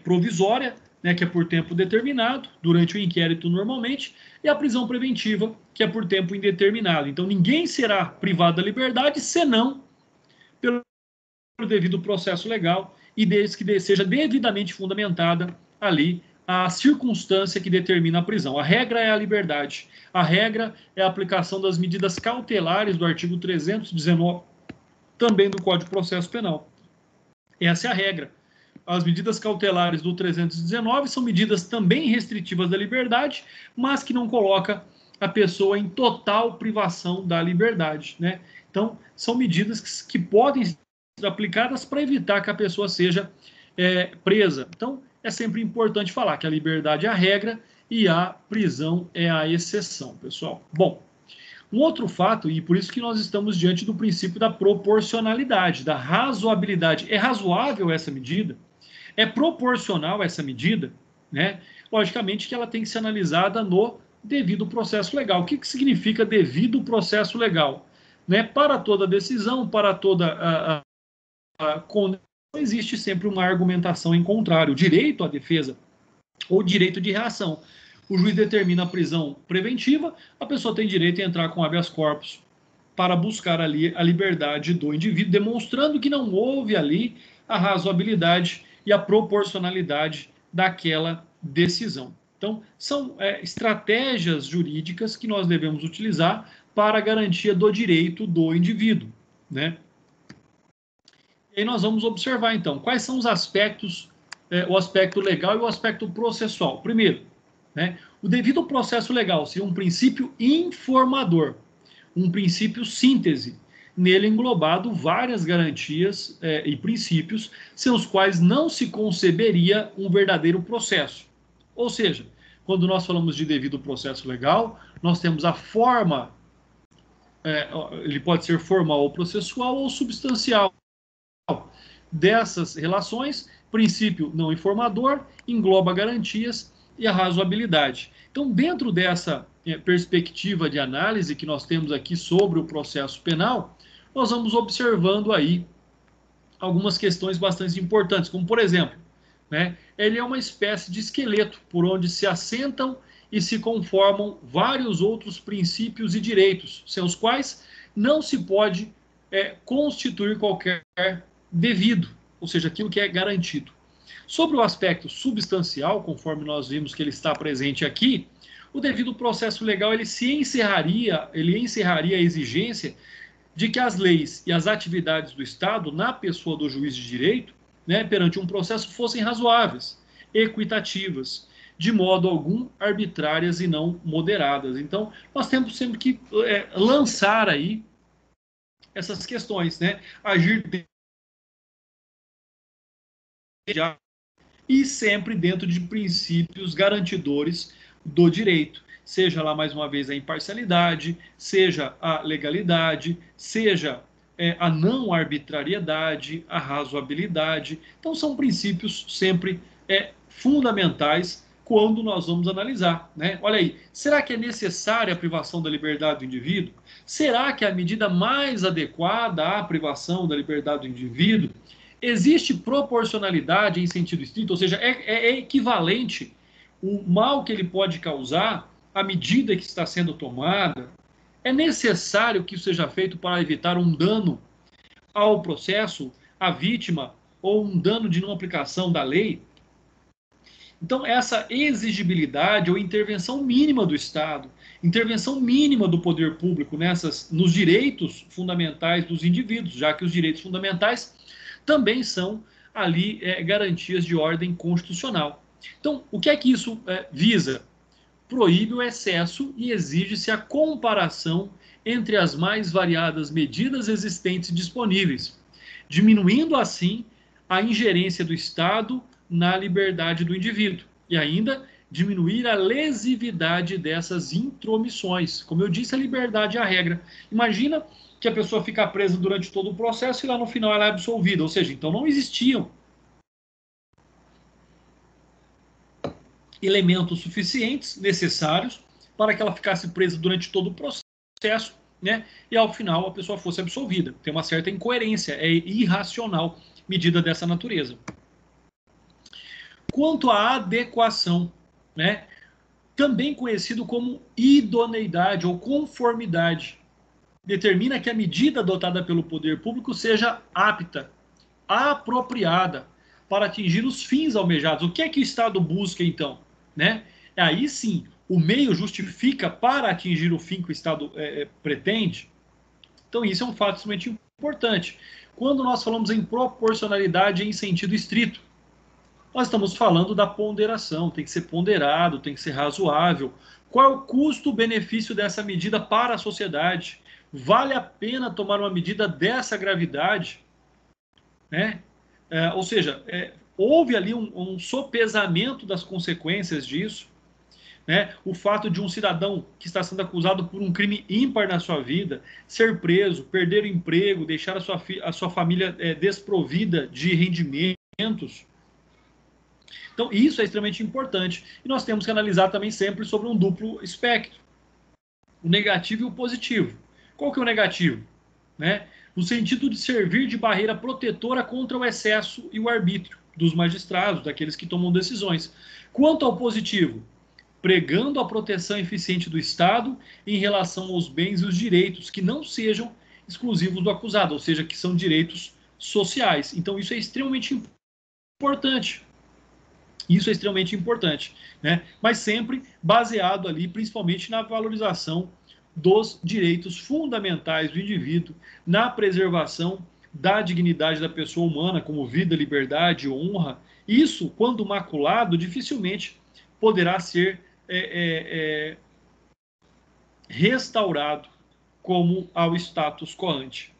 provisória, né, que é por tempo determinado, durante o inquérito normalmente, e a prisão preventiva, que é por tempo indeterminado. Então, ninguém será privado da liberdade, senão pelo devido processo legal e desde que seja devidamente fundamentada ali a circunstância que determina a prisão. A regra é a liberdade. A regra é a aplicação das medidas cautelares do artigo 319, também do Código de Processo Penal. Essa é a regra. As medidas cautelares do 319 são medidas também restritivas da liberdade, mas que não coloca a pessoa em total privação da liberdade, né? Então, são medidas que podem ser aplicadas para evitar que a pessoa seja presa. Então, é sempre importante falar que a liberdade é a regra e a prisão é a exceção, pessoal. Bom, um outro fato, e por isso que nós estamos diante do princípio da proporcionalidade, da razoabilidade. É razoável essa medida? É proporcional essa medida? Né? Logicamente que ela tem que ser analisada no devido processo legal. O que significa devido processo legal? Né? Para toda decisão, para toda condenação, existe sempre uma argumentação em contrário, direito à defesa ou direito de reação. O juiz determina a prisão preventiva, a pessoa tem direito a entrar com habeas corpus para buscar ali a liberdade do indivíduo, demonstrando que não houve ali a razoabilidade e a proporcionalidade daquela decisão. Então, são estratégias jurídicas que nós devemos utilizar para a garantia do direito do indivíduo, né? E aí nós vamos observar, então, quais são os aspectos, o aspecto legal e o aspecto processual. Primeiro, né, o devido processo legal seria um princípio informador, um princípio síntese, nele englobado várias garantias e princípios, sem os quais não se conceberia um verdadeiro processo. Ou seja, quando nós falamos de devido processo legal, nós temos a forma, ele pode ser formal ou processual ou substancial dessas relações princípio não informador, engloba garantias e a razoabilidade. Então, dentro dessa perspectiva de análise que nós temos aqui sobre o processo penal, nós vamos observando aí algumas questões bastante importantes, como, por exemplo, né, ele é uma espécie de esqueleto por onde se assentam e se conformam vários outros princípios e direitos, sem os quais não se pode constituir qualquer devido, ou seja, aquilo que é garantido. Sobre o aspecto substancial, conforme nós vimos que ele está presente aqui, o devido processo legal ele encerraria a exigência de que as leis e as atividades do Estado, na pessoa do juiz de direito, né, perante um processo, fossem razoáveis, equitativas, de modo algum arbitrárias e não moderadas. Então, nós temos sempre que lançar aí essas questões, né? Agir e sempre dentro de princípios garantidores do direito. Seja lá, mais uma vez, a imparcialidade, seja a legalidade, seja a não arbitrariedade, a razoabilidade. Então, são princípios sempre fundamentais quando nós vamos analisar, né? Olha aí, será que é necessária a privação da liberdade do indivíduo? Será que é a medida mais adequada à privação da liberdade do indivíduo? Existe proporcionalidade em sentido estrito, ou seja, é equivalente o mal que ele pode causar à medida que está sendo tomada? É necessário que isso seja feito para evitar um dano ao processo, à vítima, ou um dano de não aplicação da lei? Então, essa exigibilidade ou intervenção mínima do Estado, intervenção mínima do poder público nos direitos fundamentais dos indivíduos, já que os direitos fundamentais também são ali garantias de ordem constitucional. Então, o que é que isso visa? Proíbe o excesso e exige-se a comparação entre as mais variadas medidas existentes e disponíveis, diminuindo assim a ingerência do Estado na liberdade do indivíduo e ainda diminuir a lesividade dessas intromissões. Como eu disse, a liberdade é a regra. Imagina que a pessoa fica presa durante todo o processo e lá no final ela é absolvida, ou seja, então não existiam elementos suficientes, necessários, para que ela ficasse presa durante todo o processo, né? E ao final a pessoa fosse absolvida. Tem uma certa incoerência, é irracional medida dessa natureza. Quanto à adequação, né, também conhecido como idoneidade ou conformidade, determina que a medida adotada pelo poder público seja apta, apropriada para atingir os fins almejados. O que é que o Estado busca, então? Né? Aí sim, o meio justifica para atingir o fim que o Estado pretende. Então isso é um fato extremamente importante. Quando nós falamos em proporcionalidade em sentido estrito, nós estamos falando da ponderação, tem que ser ponderado, tem que ser razoável. Qual é o custo-benefício dessa medida para a sociedade? Vale a pena tomar uma medida dessa gravidade? Né? Ou seja, houve ali um sopesamento das consequências disso. Né? O fato de um cidadão que está sendo acusado por um crime ímpar na sua vida ser preso, perder o emprego, deixar a sua família desprovida de rendimentos. Então, isso é extremamente importante. E nós temos que analisar também sempre sobre um duplo espectro. O negativo e o positivo. Qual que é o negativo? Né? No sentido de servir de barreira protetora contra o excesso e o arbítrio dos magistrados, daqueles que tomam decisões. Quanto ao positivo, pregando a proteção eficiente do Estado em relação aos bens e os direitos que não sejam exclusivos do acusado, ou seja, que são direitos sociais. Então, isso é extremamente importante. Isso é extremamente importante, né? Mas sempre baseado ali, principalmente na valorização dos direitos fundamentais do indivíduo, na preservação da dignidade da pessoa humana, como vida, liberdade, honra. Isso, quando maculado, dificilmente poderá ser restaurado como ao status quo ante.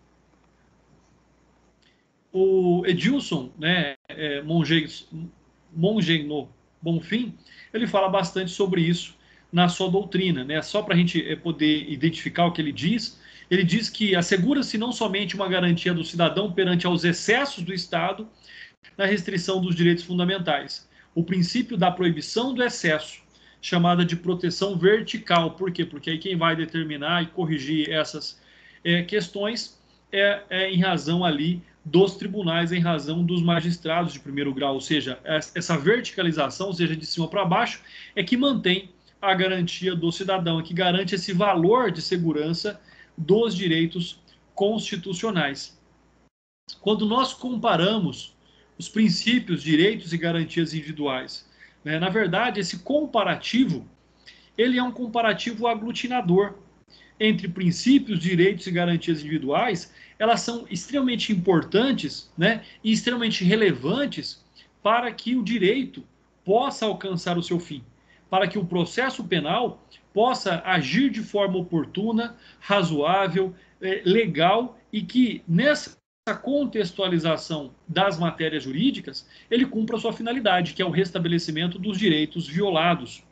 O Edilson, né, Mongenor Bonfim, ele fala bastante sobre isso na sua doutrina, né? Só para a gente poder identificar o que ele diz que assegura-se não somente uma garantia do cidadão perante aos excessos do Estado, na restrição dos direitos fundamentais. O princípio da proibição do excesso, chamada de proteção vertical. Por quê? Porque aí quem vai determinar e corrigir essas questões é em razão ali dos tribunais, em razão dos magistrados de primeiro grau, ou seja, essa verticalização, ou seja, de cima para baixo, é que mantém a garantia do cidadão, é que garante esse valor de segurança dos direitos constitucionais. Quando nós comparamos os princípios, direitos e garantias individuais, né, na verdade, esse comparativo, ele é um comparativo aglutinador entre princípios, direitos e garantias individuais. Elas são extremamente importantes, né, e extremamente relevantes para que o direito possa alcançar o seu fim, para que o processo penal possa agir de forma oportuna, razoável, legal, e que nessa contextualização das matérias jurídicas, ele cumpra a sua finalidade, que é o restabelecimento dos direitos violados.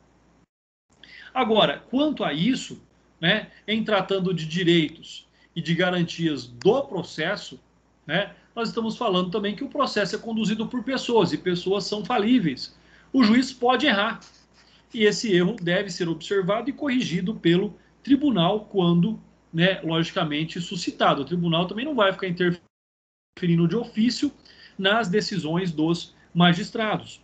Agora, quanto a isso, né, em tratando de direitos e de garantias do processo, né, nós estamos falando também que o processo é conduzido por pessoas, e pessoas são falíveis. O juiz pode errar, e esse erro deve ser observado e corrigido pelo tribunal quando, né, logicamente, suscitado. O tribunal também não vai ficar interferindo de ofício nas decisões dos magistrados.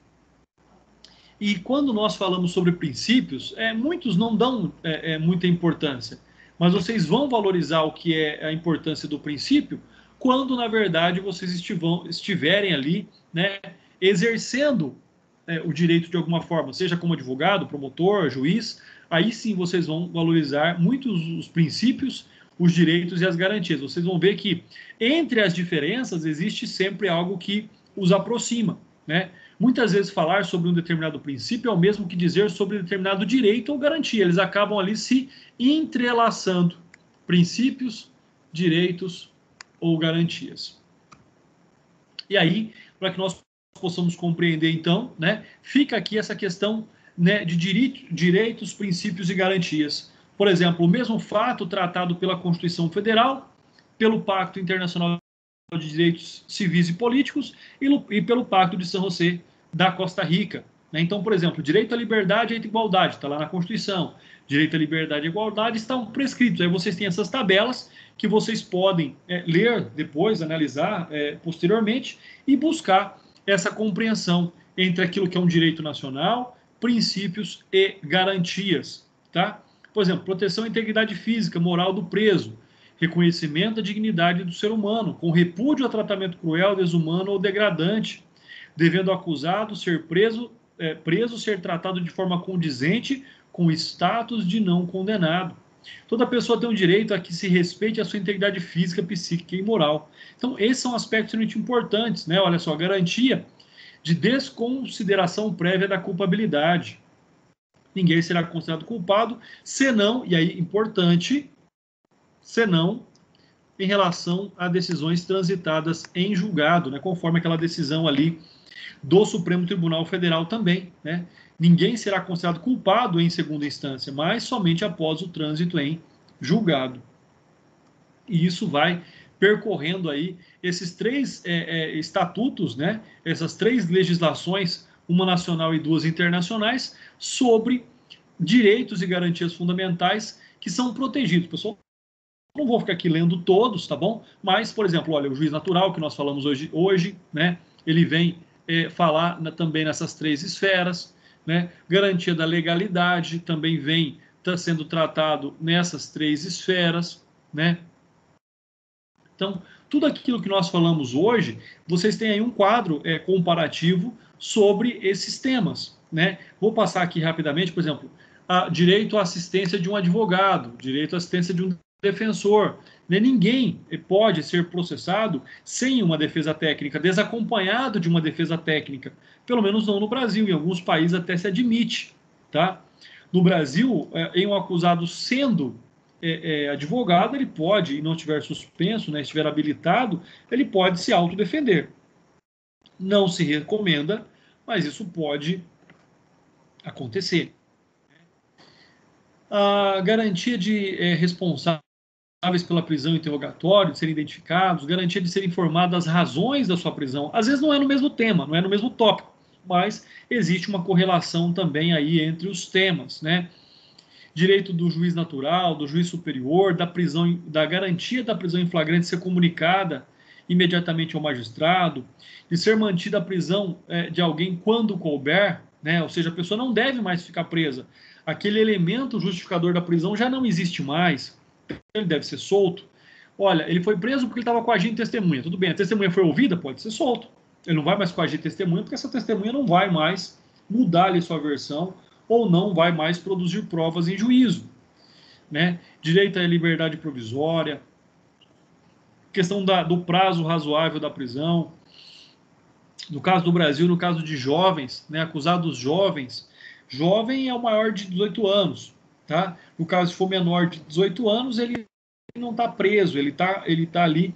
E quando nós falamos sobre princípios, muitos não dão muita importância, mas vocês vão valorizar o que é a importância do princípio quando, na verdade, vocês estiverem ali, né, exercendo o direito de alguma forma, seja como advogado, promotor, juiz. Aí sim vocês vão valorizar muitos os princípios, os direitos e as garantias. Vocês vão ver que entre as diferenças existe sempre algo que os aproxima, né? Muitas vezes falar sobre um determinado princípio é o mesmo que dizer sobre determinado direito ou garantia. Eles acabam ali se entrelaçando. Princípios, direitos ou garantias. E aí, para que nós possamos compreender, então, né, fica aqui essa questão, né, de direitos, princípios e garantias. Por exemplo, o mesmo fato tratado pela Constituição Federal, pelo Pacto Internacional de Direitos Civis e Políticos e pelo Pacto de São José da Costa Rica. Então, por exemplo, direito à liberdade e à igualdade, está lá na Constituição. Direito à liberdade e à igualdade estão prescritos. Aí vocês têm essas tabelas que vocês podem ler depois, analisar posteriormente e buscar essa compreensão entre aquilo que é um direito nacional, princípios e garantias. Tá? Por exemplo, proteção à integridade física, moral do preso, reconhecimento da dignidade do ser humano, com repúdio a tratamento cruel, desumano ou degradante, devendo o acusado ser preso ser tratado de forma condizente com o status de não condenado. Toda pessoa tem o direito a que se respeite a sua integridade física, psíquica e moral. Então, esses são aspectos muito importantes, né? Olha só, garantia de desconsideração prévia da culpabilidade. Ninguém será considerado culpado, senão, e aí importante, senão em relação a decisões transitadas em julgado, né, conforme aquela decisão ali do Supremo Tribunal Federal também, né? Ninguém será considerado culpado em segunda instância, mas somente após o trânsito em julgado. E isso vai percorrendo aí esses três estatutos, né? Essas três legislações, uma nacional e duas internacionais, sobre direitos e garantias fundamentais que são protegidos. Pessoal, não vou ficar aqui lendo todos, tá bom? Mas, por exemplo, olha, o juiz natural que nós falamos hoje, né? Ele vem falar também nessas três esferas, né? Garantia da legalidade também está sendo tratado nessas três esferas, né? Então, tudo aquilo que nós falamos hoje, vocês têm aí um quadro comparativo sobre esses temas, né? Vou passar aqui rapidamente, por exemplo, direito à assistência de um advogado, direito à assistência de um defensor. Né? Ninguém pode ser processado sem uma defesa técnica, desacompanhado de uma defesa técnica. Pelo menos não no Brasil, em alguns países até se admite. Tá? No Brasil, em um acusado sendo advogado, ele pode, e não estiver suspenso, né, estiver habilitado, ele pode se autodefender. Não se recomenda, mas isso pode acontecer. A garantia de responsável pela prisão e interrogatório, de serem identificados, garantia de serem informadas as razões da sua prisão. Às vezes não é no mesmo tema, não é no mesmo tópico, mas existe uma correlação também aí entre os temas, né? Direito do juiz natural, do juiz superior, da prisão, da garantia da prisão em flagrante ser comunicada imediatamente ao magistrado, de ser mantida a prisão de alguém quando couber, né? Ou seja, a pessoa não deve mais ficar presa. Aquele elemento justificador da prisão já não existe mais, ele deve ser solto. Olha, ele foi preso porque ele estava coagindo testemunha. Tudo bem, a testemunha foi ouvida, pode ser solto. Ele não vai mais coagir testemunha, porque essa testemunha não vai mais mudar ali sua versão ou não vai mais produzir provas em juízo, né? Direito à liberdade provisória, questão do prazo razoável da prisão. No caso do Brasil, no caso de jovens, né, acusados jovens, jovem é o maior de 18 anos, tá? No caso, se for menor de 18 anos, ele não está preso, ele tá ali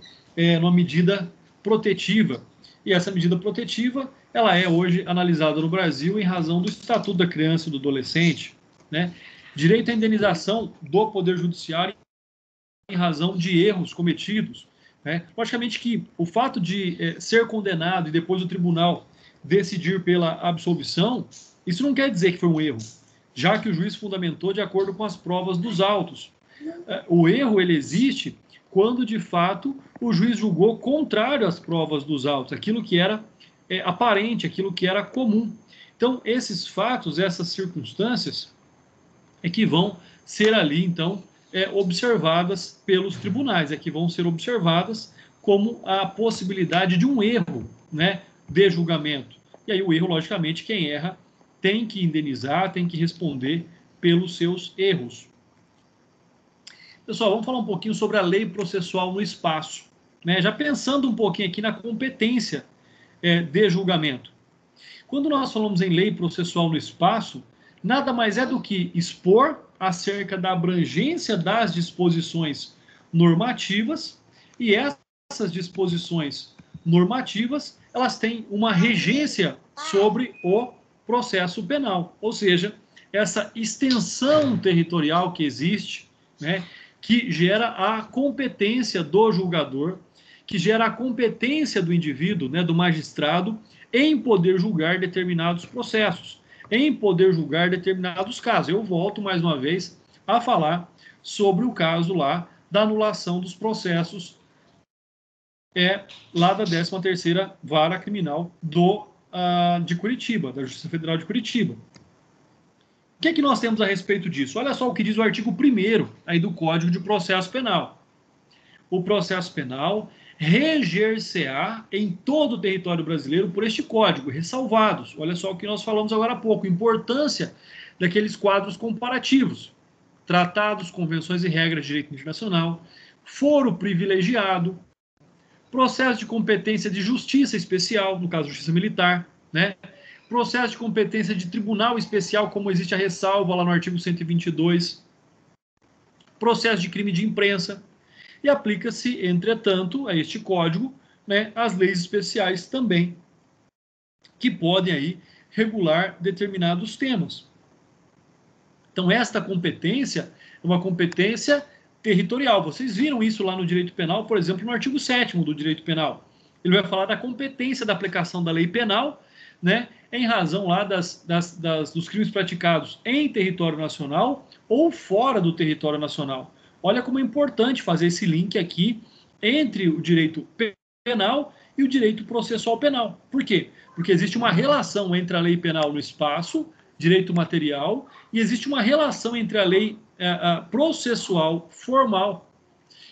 numa medida protetiva. E essa medida protetiva, ela é hoje analisada no Brasil em razão do Estatuto da Criança e do Adolescente, né? Direito à indenização do Poder Judiciário em razão de erros cometidos, né? Logicamente que o fato de ser condenado e depois o tribunal decidir pela absolvição, isso não quer dizer que foi um erro, já que o juiz fundamentou de acordo com as provas dos autos. O erro, ele existe quando, de fato, o juiz julgou contrário às provas dos autos, aquilo que era aparente, aquilo que era comum. Então, esses fatos, essas circunstâncias, é que vão ser ali, então, observadas pelos tribunais, que vão ser observadas como a possibilidade de um erro, né, de julgamento. E aí o erro, logicamente, quem erra tem que indenizar, tem que responder pelos seus erros. Pessoal, vamos falar um pouquinho sobre a lei processual no espaço, né? Já pensando um pouquinho aqui na competência de julgamento. Quando nós falamos em lei processual no espaço, nada mais é do que expor acerca da abrangência das disposições normativas, e essas disposições normativas, elas têm uma regência sobre o processo penal, ou seja, essa extensão territorial que existe, né, que gera a competência do julgador, que gera a competência do indivíduo, né, do magistrado, em poder julgar determinados processos, em poder julgar determinados casos. Eu volto mais uma vez a falar sobre o caso lá da anulação dos processos lá da 13ª Vara Criminal de Curitiba, da Justiça Federal de Curitiba. O que é que nós temos a respeito disso? Olha só o que diz o artigo 1º aí do Código de Processo Penal. O processo penal reger-se-á em todo o território brasileiro por este código, ressalvados. Olha só o que nós falamos agora há pouco, importância daqueles quadros comparativos. Tratados, convenções e regras de direito internacional, foro privilegiado, processo de competência de justiça especial, no caso, justiça militar, né? Processo de competência de tribunal especial, como existe a ressalva lá no artigo 122, processo de crime de imprensa, e aplica-se, entretanto, a este código, né, as leis especiais também, que podem aí regular determinados temas. Então, esta competência é uma competência territorial. Vocês viram isso lá no direito penal, por exemplo, no artigo 7º do direito penal. Ele vai falar da competência da aplicação da lei penal, né, em razão lá dos crimes praticados em território nacional ou fora do território nacional. Olha como é importante fazer esse link aqui entre o direito penal e o direito processual penal. Por quê? Porque existe uma relação entre a lei penal no espaço, direito material, e existe uma relação entre a lei processual formal.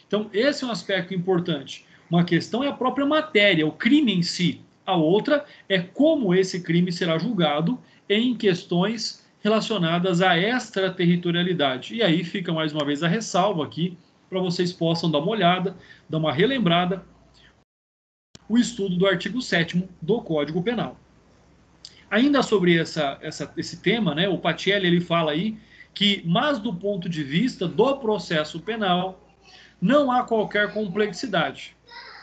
Então, esse é um aspecto importante. Uma questão é a própria matéria, o crime em si. A outra é como esse crime será julgado em questões relacionadas à extraterritorialidade. E aí fica mais uma vez a ressalva aqui, para vocês possam dar uma olhada, dar uma relembrada, o estudo do artigo 7º do Código Penal. Ainda sobre esse tema, né, o Patielli ele fala aí que, mas do ponto de vista do processo penal, não há qualquer complexidade.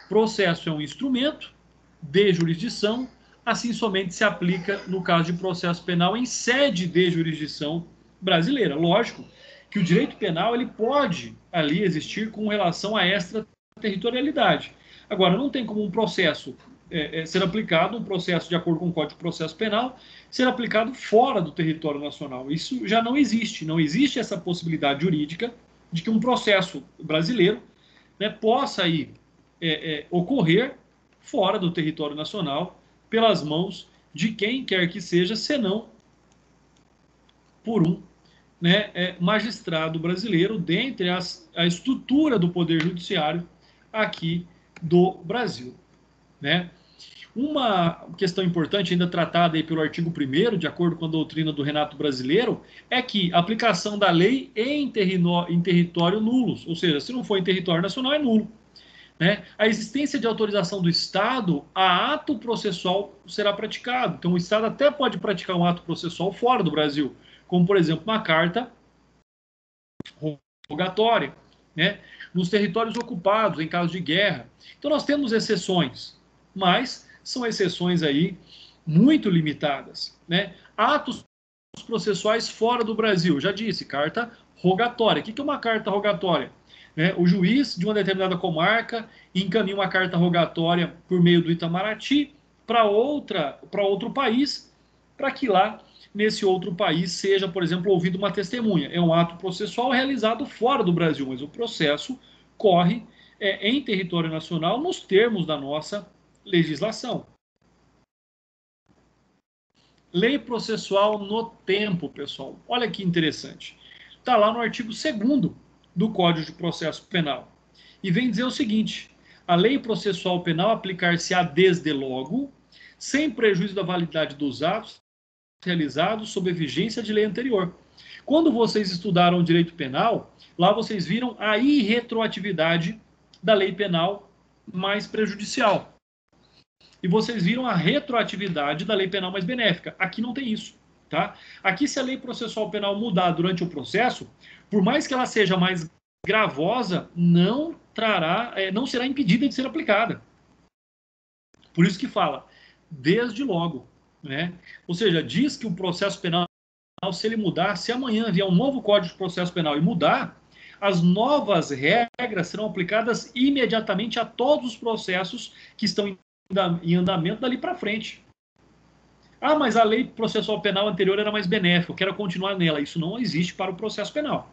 Processo é um instrumento de jurisdição, assim somente se aplica no caso de processo penal em sede de jurisdição brasileira. Lógico que o direito penal ele pode ali existir com relação à extraterritorialidade. Agora, não tem como um processo ser aplicado, um processo de acordo com o Código de Processo Penal, ser aplicado fora do território nacional. Isso já não existe. Não existe essa possibilidade jurídica de que um processo brasileiro, né, possa aí, ocorrer fora do território nacional pelas mãos de quem quer que seja, senão por um, né, magistrado brasileiro dentre a estrutura do Poder Judiciário aqui do Brasil, né? Uma questão importante, ainda tratada aí pelo artigo 1º, de acordo com a doutrina do Renato Brasileiro, é que a aplicação da lei em território nulos, ou seja, se não for em território nacional, é nulo. Né? A existência de autorização do Estado, a ato processual será praticado. Então, o Estado até pode praticar um ato processual fora do Brasil, como, por exemplo, uma carta rogatória, né? Nos territórios ocupados, em caso de guerra. Então, nós temos exceções, mas são exceções aí muito limitadas, né? Atos processuais fora do Brasil, já disse, carta rogatória. O que é uma carta rogatória? O juiz de uma determinada comarca encaminha uma carta rogatória por meio do Itamaraty para outro país, para que lá, nesse outro país, seja, por exemplo, ouvida uma testemunha. É um ato processual realizado fora do Brasil, mas o processo corre em território nacional nos termos da nossa legislação. Lei processual no tempo, pessoal. Olha que interessante. Está lá no artigo 2º do Código de Processo Penal. E vem dizer o seguinte: a lei processual penal aplicar-se-á desde logo, sem prejuízo da validade dos atos realizados sob a vigência de lei anterior. Quando vocês estudaram direito penal, lá vocês viram a irretroatividade da lei penal mais prejudicial. E vocês viram a retroatividade da lei penal mais benéfica. Aqui não tem isso. Tá? Aqui, se a lei processual penal mudar durante o processo, por mais que ela seja mais gravosa, não será impedida de ser aplicada. Por isso que fala, desde logo. Né? Ou seja, diz que o processo penal, se ele mudar, se amanhã vier um novo Código de Processo Penal e mudar, as novas regras serão aplicadas imediatamente a todos os processos que estão em andamento dali para frente. Ah, mas a lei processual penal anterior era mais benéfica, eu quero continuar nela. Isso não existe para o processo penal.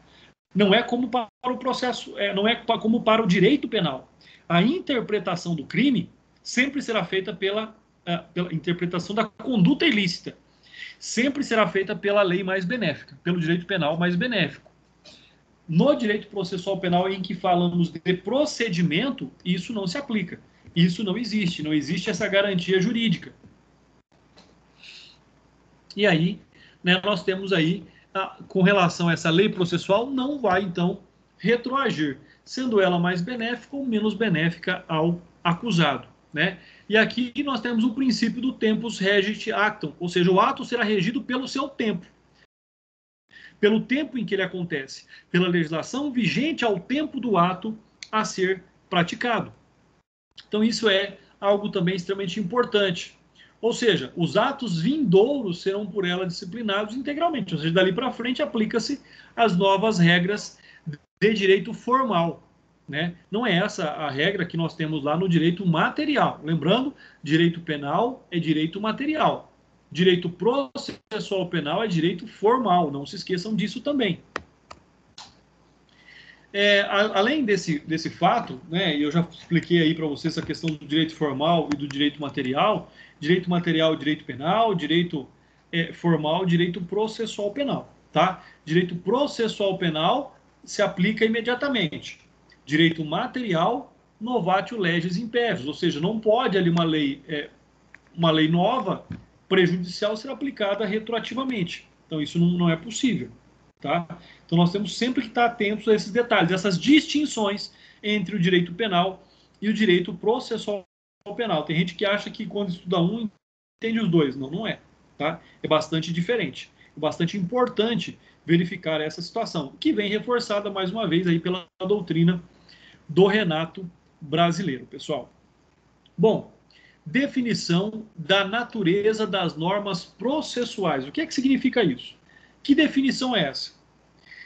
Não é como para o processo, não é como para o direito penal. A interpretação do crime sempre será feita pela interpretação da conduta ilícita. Sempre será feita pela lei mais benéfica, pelo direito penal mais benéfico. No direito processual penal, em que falamos de procedimento, isso não se aplica. Isso não existe. Não existe essa garantia jurídica. E aí, né, nós temos aí, com relação a essa lei processual, não vai, então, retroagir, sendo ela mais benéfica ou menos benéfica ao acusado. Né? E aqui nós temos o princípio do tempus regit actum, ou seja, o ato será regido pelo seu tempo, pelo tempo em que ele acontece, pela legislação vigente ao tempo do ato a ser praticado. Então isso é algo também extremamente importante. Ou seja, os atos vindouros serão por ela disciplinados integralmente, ou seja, dali para frente aplica-se as novas regras de direito formal. Né? Não é essa a regra que nós temos lá no direito material. Lembrando, direito penal é direito material. Direito processual penal é direito formal. Não se esqueçam disso também. Além desse fato, né, eu já expliquei aí para vocês essa questão do direito formal e do direito material é direito penal, direito formal, direito processual penal. Tá? Direito processual penal se aplica imediatamente. Direito material, novatio legis impervius, ou seja, não pode ali uma lei nova, prejudicial, ser aplicada retroativamente. Então, isso não é possível. Tá? Então, nós temos sempre que estar atentos a esses detalhes, essas distinções entre o direito penal e o direito processual penal. Tem gente que acha que quando estuda um, entende os dois. Não é. Tá? É bastante diferente. É bastante importante verificar essa situação, que vem reforçada, mais uma vez, aí pela doutrina do Renato Brasileiro, pessoal. Bom, definição da natureza das normas processuais. O que é que significa isso? Que definição é essa?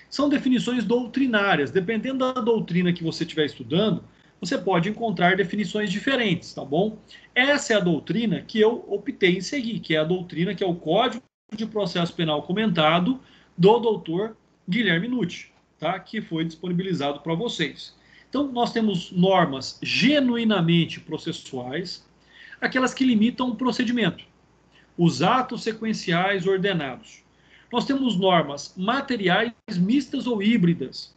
São definições doutrinárias. Dependendo da doutrina que você estiver estudando, você pode encontrar definições diferentes, tá bom? Essa é a doutrina que eu optei em seguir, que é a doutrina que é o Código de Processo Penal comentado do doutor Guilherme Nucci, tá? Que foi disponibilizado para vocês. Então, nós temos normas genuinamente processuais, aquelas que limitam o procedimento, os atos sequenciais ordenados. Nós temos normas materiais mistas ou híbridas,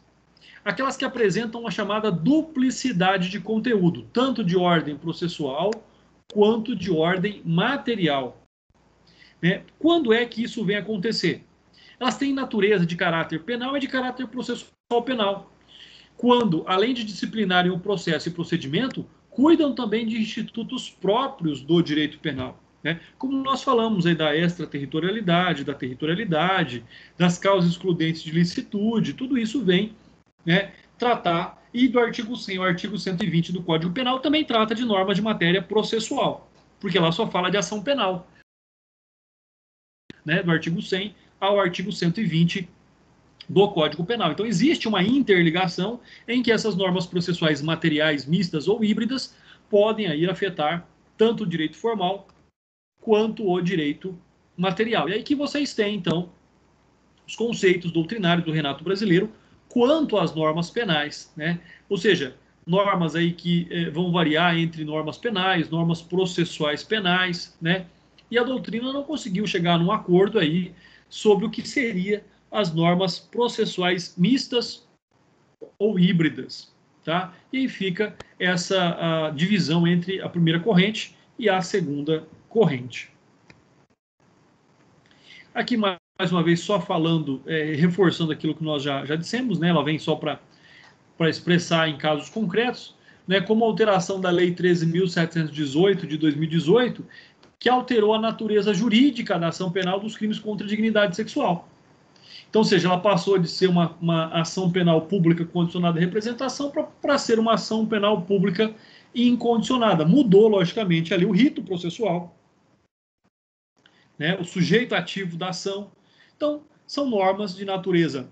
aquelas que apresentam a chamada duplicidade de conteúdo, tanto de ordem processual quanto de ordem material. Né? Quando é que isso vem acontecer? Elas têm natureza de caráter penal e de caráter processual penal. Quando, além de disciplinarem o processo e procedimento, cuidam também de institutos próprios do direito penal. Né? Como nós falamos aí da extraterritorialidade, da territorialidade, das causas excludentes de licitude, tudo isso vem, né, tratar, e do artigo 100, o artigo 120 do Código Penal também trata de normas de matéria processual, porque lá só fala de ação penal. Né, do artigo 100 ao artigo 120 do Código Penal. Então, existe uma interligação em que essas normas processuais materiais mistas ou híbridas podem aí afetar tanto o direito formal quanto o direito material. E aí que vocês têm, então, os conceitos doutrinários do Renato Brasileiro quanto às normas penais, né? Ou seja, normas aí que vão variar entre normas penais, normas processuais penais, né? E a doutrina não conseguiu chegar num acordo aí sobre o que seria as normas processuais mistas ou híbridas, tá? E aí fica essa divisão entre a primeira corrente e a segunda corrente. Aqui, mais uma vez, só falando, reforçando aquilo que nós já dissemos, né? Ela vem só para expressar em casos concretos, né? Como a alteração da Lei 13.718 de 2018, que alterou a natureza jurídica da ação penal dos crimes contra a dignidade sexual. Então, ou seja, ela passou de ser uma ação penal pública condicionada à representação para ser uma ação penal pública incondicionada. Mudou, logicamente, ali o rito processual, né, o sujeito ativo da ação. Então, são normas de natureza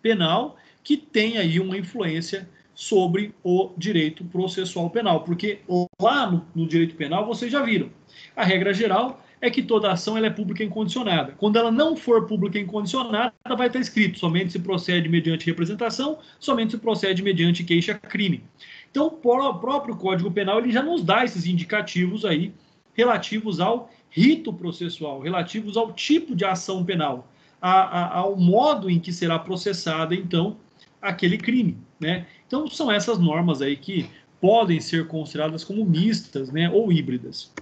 penal que têm aí uma influência sobre o direito processual penal, porque lá no direito penal, vocês já viram, a regra geral é que toda ação ela é pública incondicionada. Quando ela não for pública incondicionada, vai estar escrito somente se procede mediante representação, somente se procede mediante queixa-crime. Então, o próprio Código Penal ele já nos dá esses indicativos aí relativos ao rito processual, relativos ao tipo de ação penal, ao modo em que será processada, então, aquele crime, né? Então, são essas normas aí que podem ser consideradas como mistas, né, ou híbridas.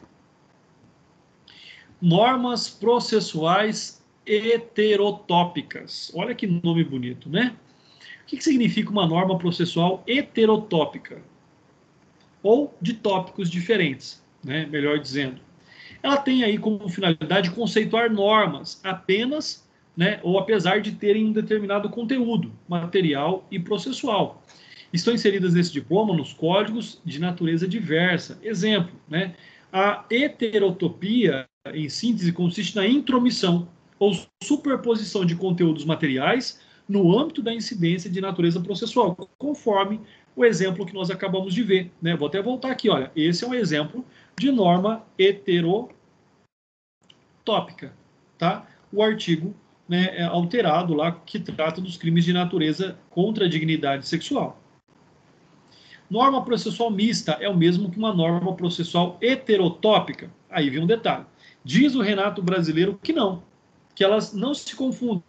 Normas processuais heterotópicas. Olha que nome bonito, né? O que significa uma norma processual heterotópica? Ou de tópicos diferentes, né? Melhor dizendo. Ela tem aí como finalidade conceituar normas apenas, né, ou apesar de terem um determinado conteúdo material e processual. Estão inseridas nesse diploma nos códigos de natureza diversa. Exemplo, né? A heterotopia, em síntese, consiste na intromissão ou superposição de conteúdos materiais no âmbito da incidência de natureza processual, conforme o exemplo que nós acabamos de ver, né? Vou até voltar aqui, olha, esse é um exemplo de norma heterotópica, tá? O artigo, né, alterado lá que trata dos crimes de natureza contra a dignidade sexual. Norma processual mista é o mesmo que uma norma processual heterotópica. Aí vem um detalhe. Diz o Renato Brasileiro que não, que elas não se confundem.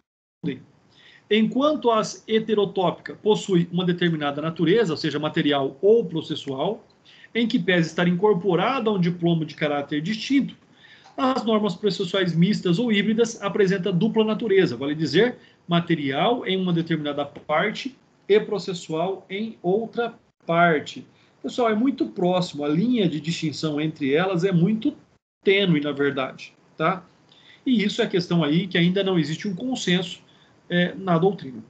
Enquanto as heterotópicas possuem uma determinada natureza, ou seja, material ou processual, em que pese estar incorporada a um diploma de caráter distinto, as normas processuais mistas ou híbridas apresentam dupla natureza, vale dizer, material em uma determinada parte e processual em outra parte. Pessoal, é muito próximo, a linha de distinção entre elas é muito tênue, na verdade, tá? E isso é a questão aí que ainda não existe um consenso na doutrina.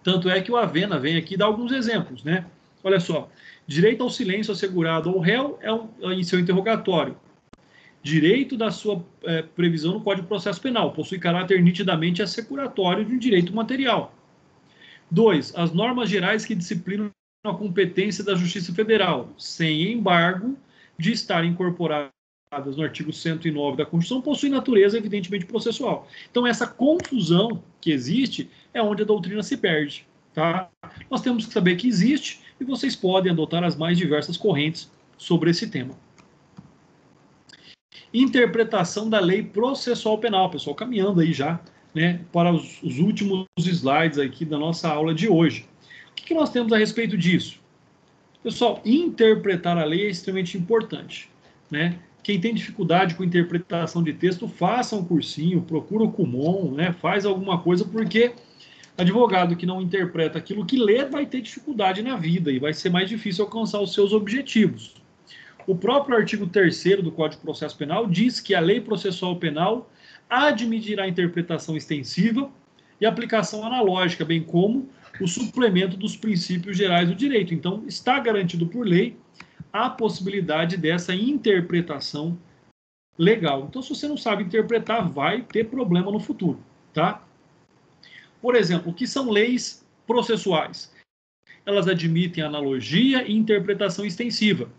Tanto é que o Avena vem aqui dar alguns exemplos, né? Olha só, direito ao silêncio assegurado ao réu em seu interrogatório. direito da sua previsão no Código de Processo Penal, possui caráter nitidamente assecuratório de um direito material. 2. As normas gerais que disciplinam a competência da Justiça Federal, sem embargo de estar incorporadas no artigo 109 da Constituição, possuem natureza, evidentemente, processual. Então, essa confusão que existe é onde a doutrina se perde. Tá? Nós temos que saber que existe e vocês podem adotar as mais diversas correntes sobre esse tema. Interpretação da lei processual penal, pessoal, caminhando aí já, né, para os últimos slides aqui da nossa aula de hoje. O que nós temos a respeito disso? Pessoal, interpretar a lei é extremamente importante, né? Quem tem dificuldade com interpretação de texto, faça um cursinho, procura o Kumon, né? Faz alguma coisa, porque advogado que não interpreta aquilo que lê vai ter dificuldade na vida e vai ser mais difícil alcançar os seus objetivos. O próprio artigo 3º do Código de Processo Penal diz que a lei processual penal admitirá interpretação extensiva e aplicação analógica, bem como o suplemento dos princípios gerais do direito. Então, está garantido por lei a possibilidade dessa interpretação legal. Então, se você não sabe interpretar, vai ter problema no futuro, tá? Por exemplo, o que são leis processuais? Elas admitem analogia e interpretação extensiva.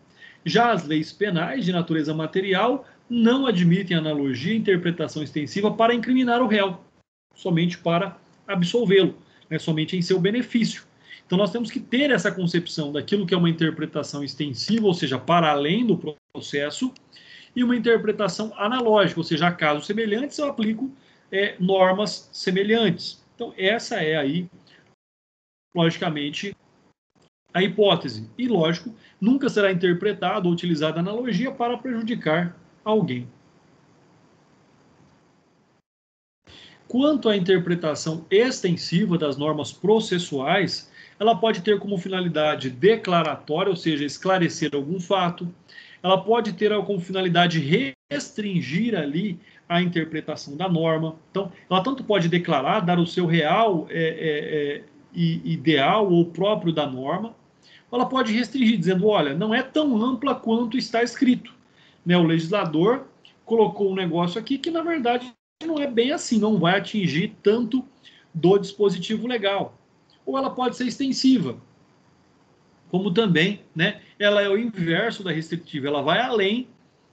Já as leis penais de natureza material não admitem analogia e interpretação extensiva para incriminar o réu, somente para absolvê-lo, né, somente em seu benefício. Então, nós temos que ter essa concepção daquilo que é uma interpretação extensiva, ou seja, para além do processo, e uma interpretação analógica, ou seja, a casos semelhantes eu aplico normas semelhantes. Então, essa é aí, logicamente, a hipótese. E, lógico, nunca será interpretada ou utilizada analogia para prejudicar alguém. Quanto à interpretação extensiva das normas processuais, ela pode ter como finalidade declaratória, ou seja, esclarecer algum fato. Ela pode ter como finalidade restringir ali a interpretação da norma. Então, ela tanto pode declarar, dar o seu real ideal ou próprio da norma, ela pode restringir, dizendo, olha, não é tão ampla quanto está escrito. Né? O legislador colocou um negócio aqui que, na verdade, não é bem assim, não vai atingir tanto do dispositivo legal. Ou ela pode ser extensiva, como também, né, ela é o inverso da restritiva, ela vai além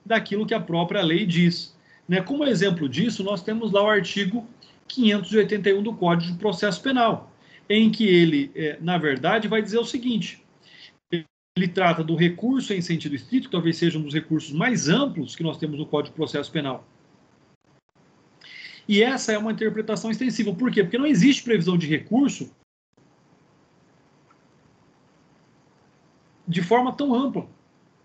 daquilo que a própria lei diz. Né? Como exemplo disso, nós temos lá o artigo 581 do Código de Processo Penal, em que ele, na verdade, vai dizer o seguinte: ele trata do recurso em sentido estrito, que talvez seja um dos recursos mais amplos que nós temos no Código de Processo Penal. E essa é uma interpretação extensiva. Por quê? Porque não existe previsão de recurso de forma tão ampla.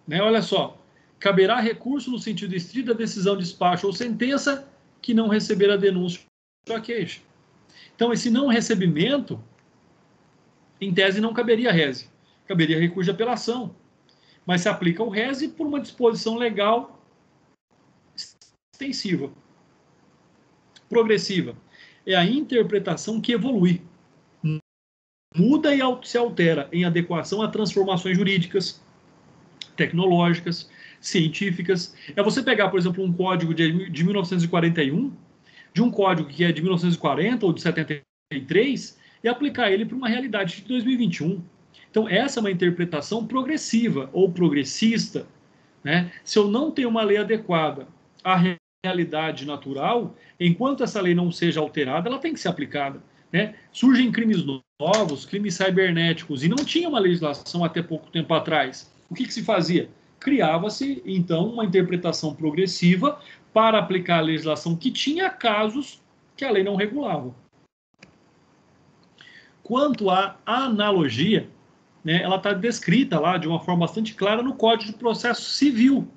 Né? Olha só, caberá recurso no sentido estrito da decisão, despacho ou sentença que não receber a denúncia ou a queixa. Então, esse não recebimento, em tese, não caberia rese. Caberia recurso de apelação. Mas se aplica o rese por uma disposição legal extensiva. Progressiva. É a interpretação que evolui. Muda e se altera em adequação a transformações jurídicas, tecnológicas, científicas. É você pegar, por exemplo, um código de 1941, de um código que é de 1940 ou de 73, e aplicar ele para uma realidade de 2021. Então, essa é uma interpretação progressiva ou progressista. Né? Se eu não tenho uma lei adequada à realidade natural, enquanto essa lei não seja alterada, ela tem que ser aplicada. Né? Surgem crimes novos, crimes cibernéticos, e não tinha uma legislação até pouco tempo atrás. O que se fazia? Criava-se, então, uma interpretação progressiva para aplicar a legislação que tinha casos que a lei não regulava. Quanto à analogia, né, ela está descrita lá de uma forma bastante clara no Código de Processo Civil.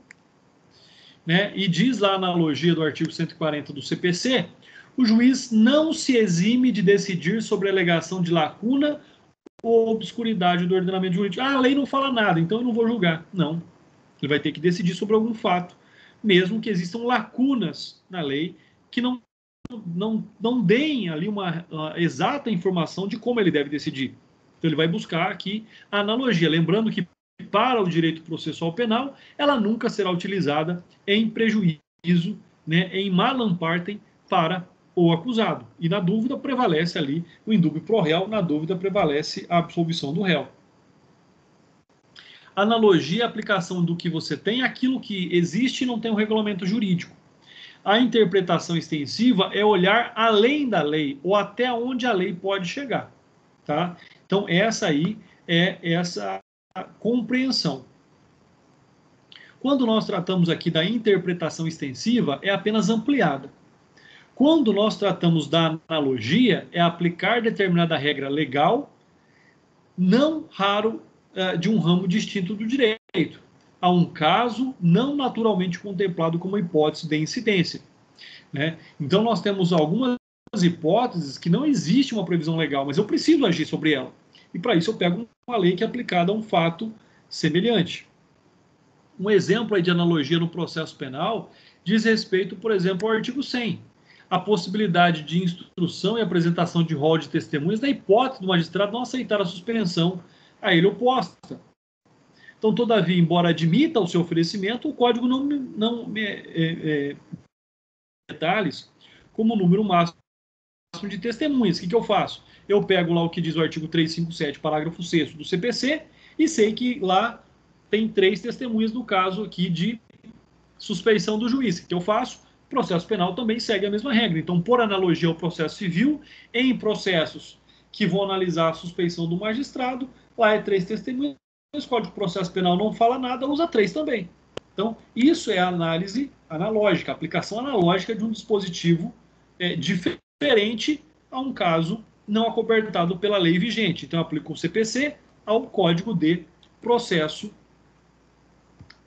Né? E diz lá a analogia do artigo 140 do CPC, o juiz não se exime de decidir sobre a alegação de lacuna ou obscuridade do ordenamento jurídico. Ah, a lei não fala nada, então eu não vou julgar. Não. Ele vai ter que decidir sobre algum fato, mesmo que existam lacunas na lei que não deem ali uma exata informação de como ele deve decidir. Então ele vai buscar aqui a analogia. Lembrando que para o direito processual penal, ela nunca será utilizada em prejuízo, né, em malam partem para o acusado. E na dúvida prevalece ali o indúbio pro réu, na dúvida prevalece a absolvição do réu. Analogia é a aplicação do que você tem àquilo que existe e não tem um regulamento jurídico. A interpretação extensiva é olhar além da lei, ou até onde a lei pode chegar. Tá? Então, essa aí é essa compreensão. Quando nós tratamos aqui da interpretação extensiva, é apenas ampliada. Quando nós tratamos da analogia, é aplicar determinada regra legal, não raro de um ramo distinto do direito, a um caso não naturalmente contemplado como hipótese de incidência. Né? Então, nós temos algumas hipóteses que não existe uma previsão legal, mas eu preciso agir sobre ela. E, para isso, eu pego uma lei que é aplicada a um fato semelhante. Um exemplo aí de analogia no processo penal diz respeito, por exemplo, ao artigo 100. A possibilidade de instrução e apresentação de rol de testemunhas na hipótese do magistrado não aceitar a suspensão a ele oposta. Então, todavia, embora admita o seu oferecimento, o Código não detalhes como o número máximo de testemunhas. O que eu faço? Eu pego lá o que diz o artigo 357, parágrafo 6º do CPC, e sei que lá tem 3 testemunhas no caso aqui de suspeição do juiz. O que eu faço? O processo penal também segue a mesma regra. Então, por analogia ao processo civil, em processos que vão analisar a suspeição do magistrado, lá é 3 testemunhas, o Código de Processo Penal não fala nada, usa 3 também. Então, isso é a análise analógica, a aplicação analógica de um dispositivo diferente a um caso não acobertado pela lei vigente. Então, aplica o CPC ao Código de Processo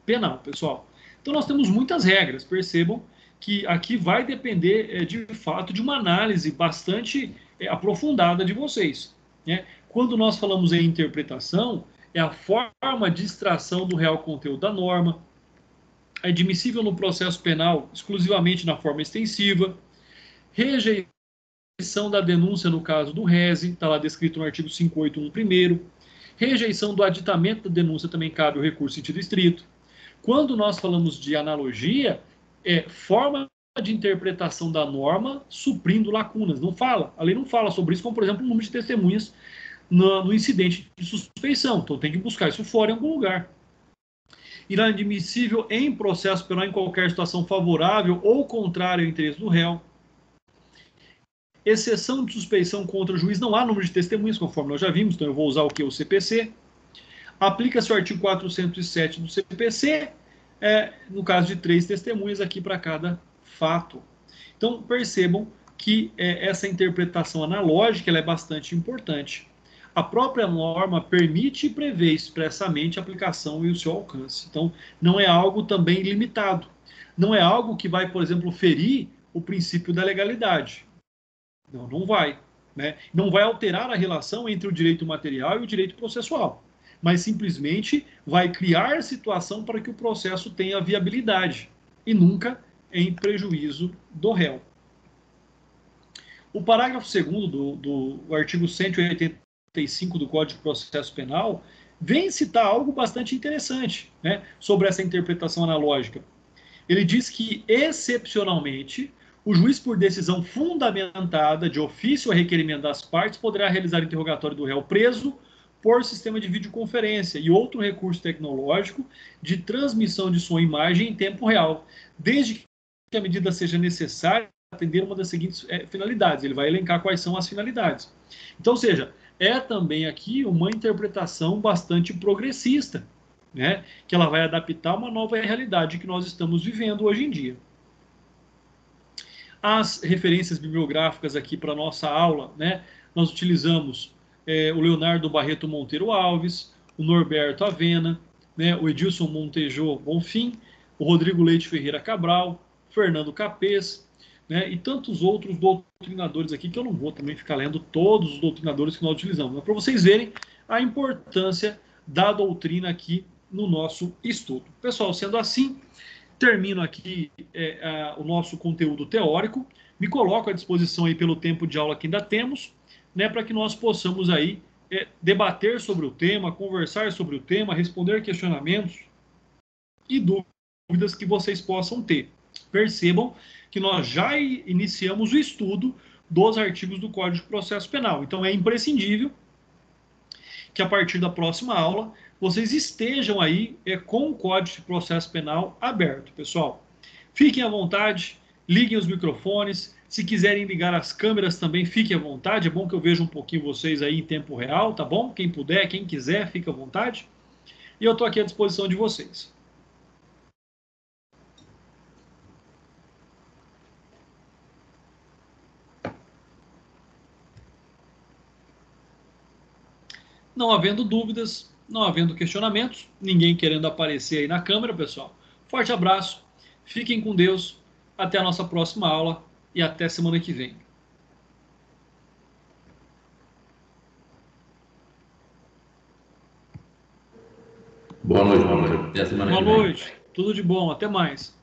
Penal, pessoal. Então, nós temos muitas regras, percebam que aqui vai depender, de fato, de uma análise bastante aprofundada de vocês. Né? Quando nós falamos em interpretação, é a forma de extração do real conteúdo da norma, admissível no processo penal exclusivamente na forma extensiva, rejeição da denúncia no caso do rese, está lá descrito no artigo 581 primeiro, rejeição do aditamento da denúncia também cabe o recurso em sentido estrito. Quando nós falamos de analogia, é forma de interpretação da norma suprindo lacunas. Não fala, a lei não fala sobre isso, como por exemplo o número de testemunhas no incidente de suspeição. Então tem que buscar isso fora em algum lugar. Inadmissível em processo penal em qualquer situação favorável ou contrária ao interesse do réu. Exceção de suspeição contra o juiz, não há número de testemunhas, conforme nós já vimos, então eu vou usar o que? O CPC. Aplica-se o artigo 407 do CPC, no caso de 3 testemunhas aqui para cada fato. Então, percebam que essa interpretação analógica ela é bastante importante. A própria norma permite e prevê expressamente a aplicação e o seu alcance. Então, não é algo também limitado. Não é algo que vai, por exemplo, ferir o princípio da legalidade. Não, não vai. Né? Não vai alterar a relação entre o direito material e o direito processual. Mas simplesmente vai criar situação para que o processo tenha viabilidade e nunca em prejuízo do réu. O parágrafo 2º do artigo 185 do Código de Processo Penal vem citar algo bastante interessante, né, sobre essa interpretação analógica. Ele diz que, excepcionalmente, o juiz, por decisão fundamentada de ofício a requerimento das partes, poderá realizar interrogatório do réu preso por sistema de videoconferência e outro recurso tecnológico de transmissão de som e imagem em tempo real, desde que a medida seja necessária atender uma das seguintes finalidades. Ele vai elencar quais são as finalidades. Então, ou seja, é também aqui uma interpretação bastante progressista, né, que ela vai adaptar uma nova realidade que nós estamos vivendo hoje em dia. As referências bibliográficas aqui para a nossa aula, né, nós utilizamos o Leonardo Barreto Monteiro Alves, o Norberto Avena, né, o Edilson Montejo Bonfim, o Rodrigo Leite Ferreira Cabral, Fernando Capês, né, e tantos outros doutrinadores aqui, que eu não vou também ficar lendo todos os doutrinadores que nós utilizamos, mas para vocês verem a importância da doutrina aqui no nosso estudo. Pessoal, sendo assim, termino aqui o nosso conteúdo teórico, me coloco à disposição aí pelo tempo de aula que ainda temos, né, para que nós possamos aí debater sobre o tema, conversar sobre o tema, responder questionamentos e dúvidas que vocês possam ter. Percebam que nós já iniciamos o estudo dos artigos do Código de Processo Penal. Então, é imprescindível que a partir da próxima aula vocês estejam aí com o Código de Processo Penal aberto, pessoal. Fiquem à vontade, liguem os microfones. Se quiserem ligar as câmeras também, fiquem à vontade. É bom que eu veja um pouquinho vocês aí em tempo real, tá bom? Quem puder, quem quiser, fique à vontade. E eu estou aqui à disposição de vocês. Não havendo dúvidas, não havendo questionamentos, ninguém querendo aparecer aí na câmera, pessoal. Forte abraço, fiquem com Deus, até a nossa próxima aula e até semana que vem. Boa noite, Maurício. Até a semana que vem. Boa noite, tudo de bom, até mais.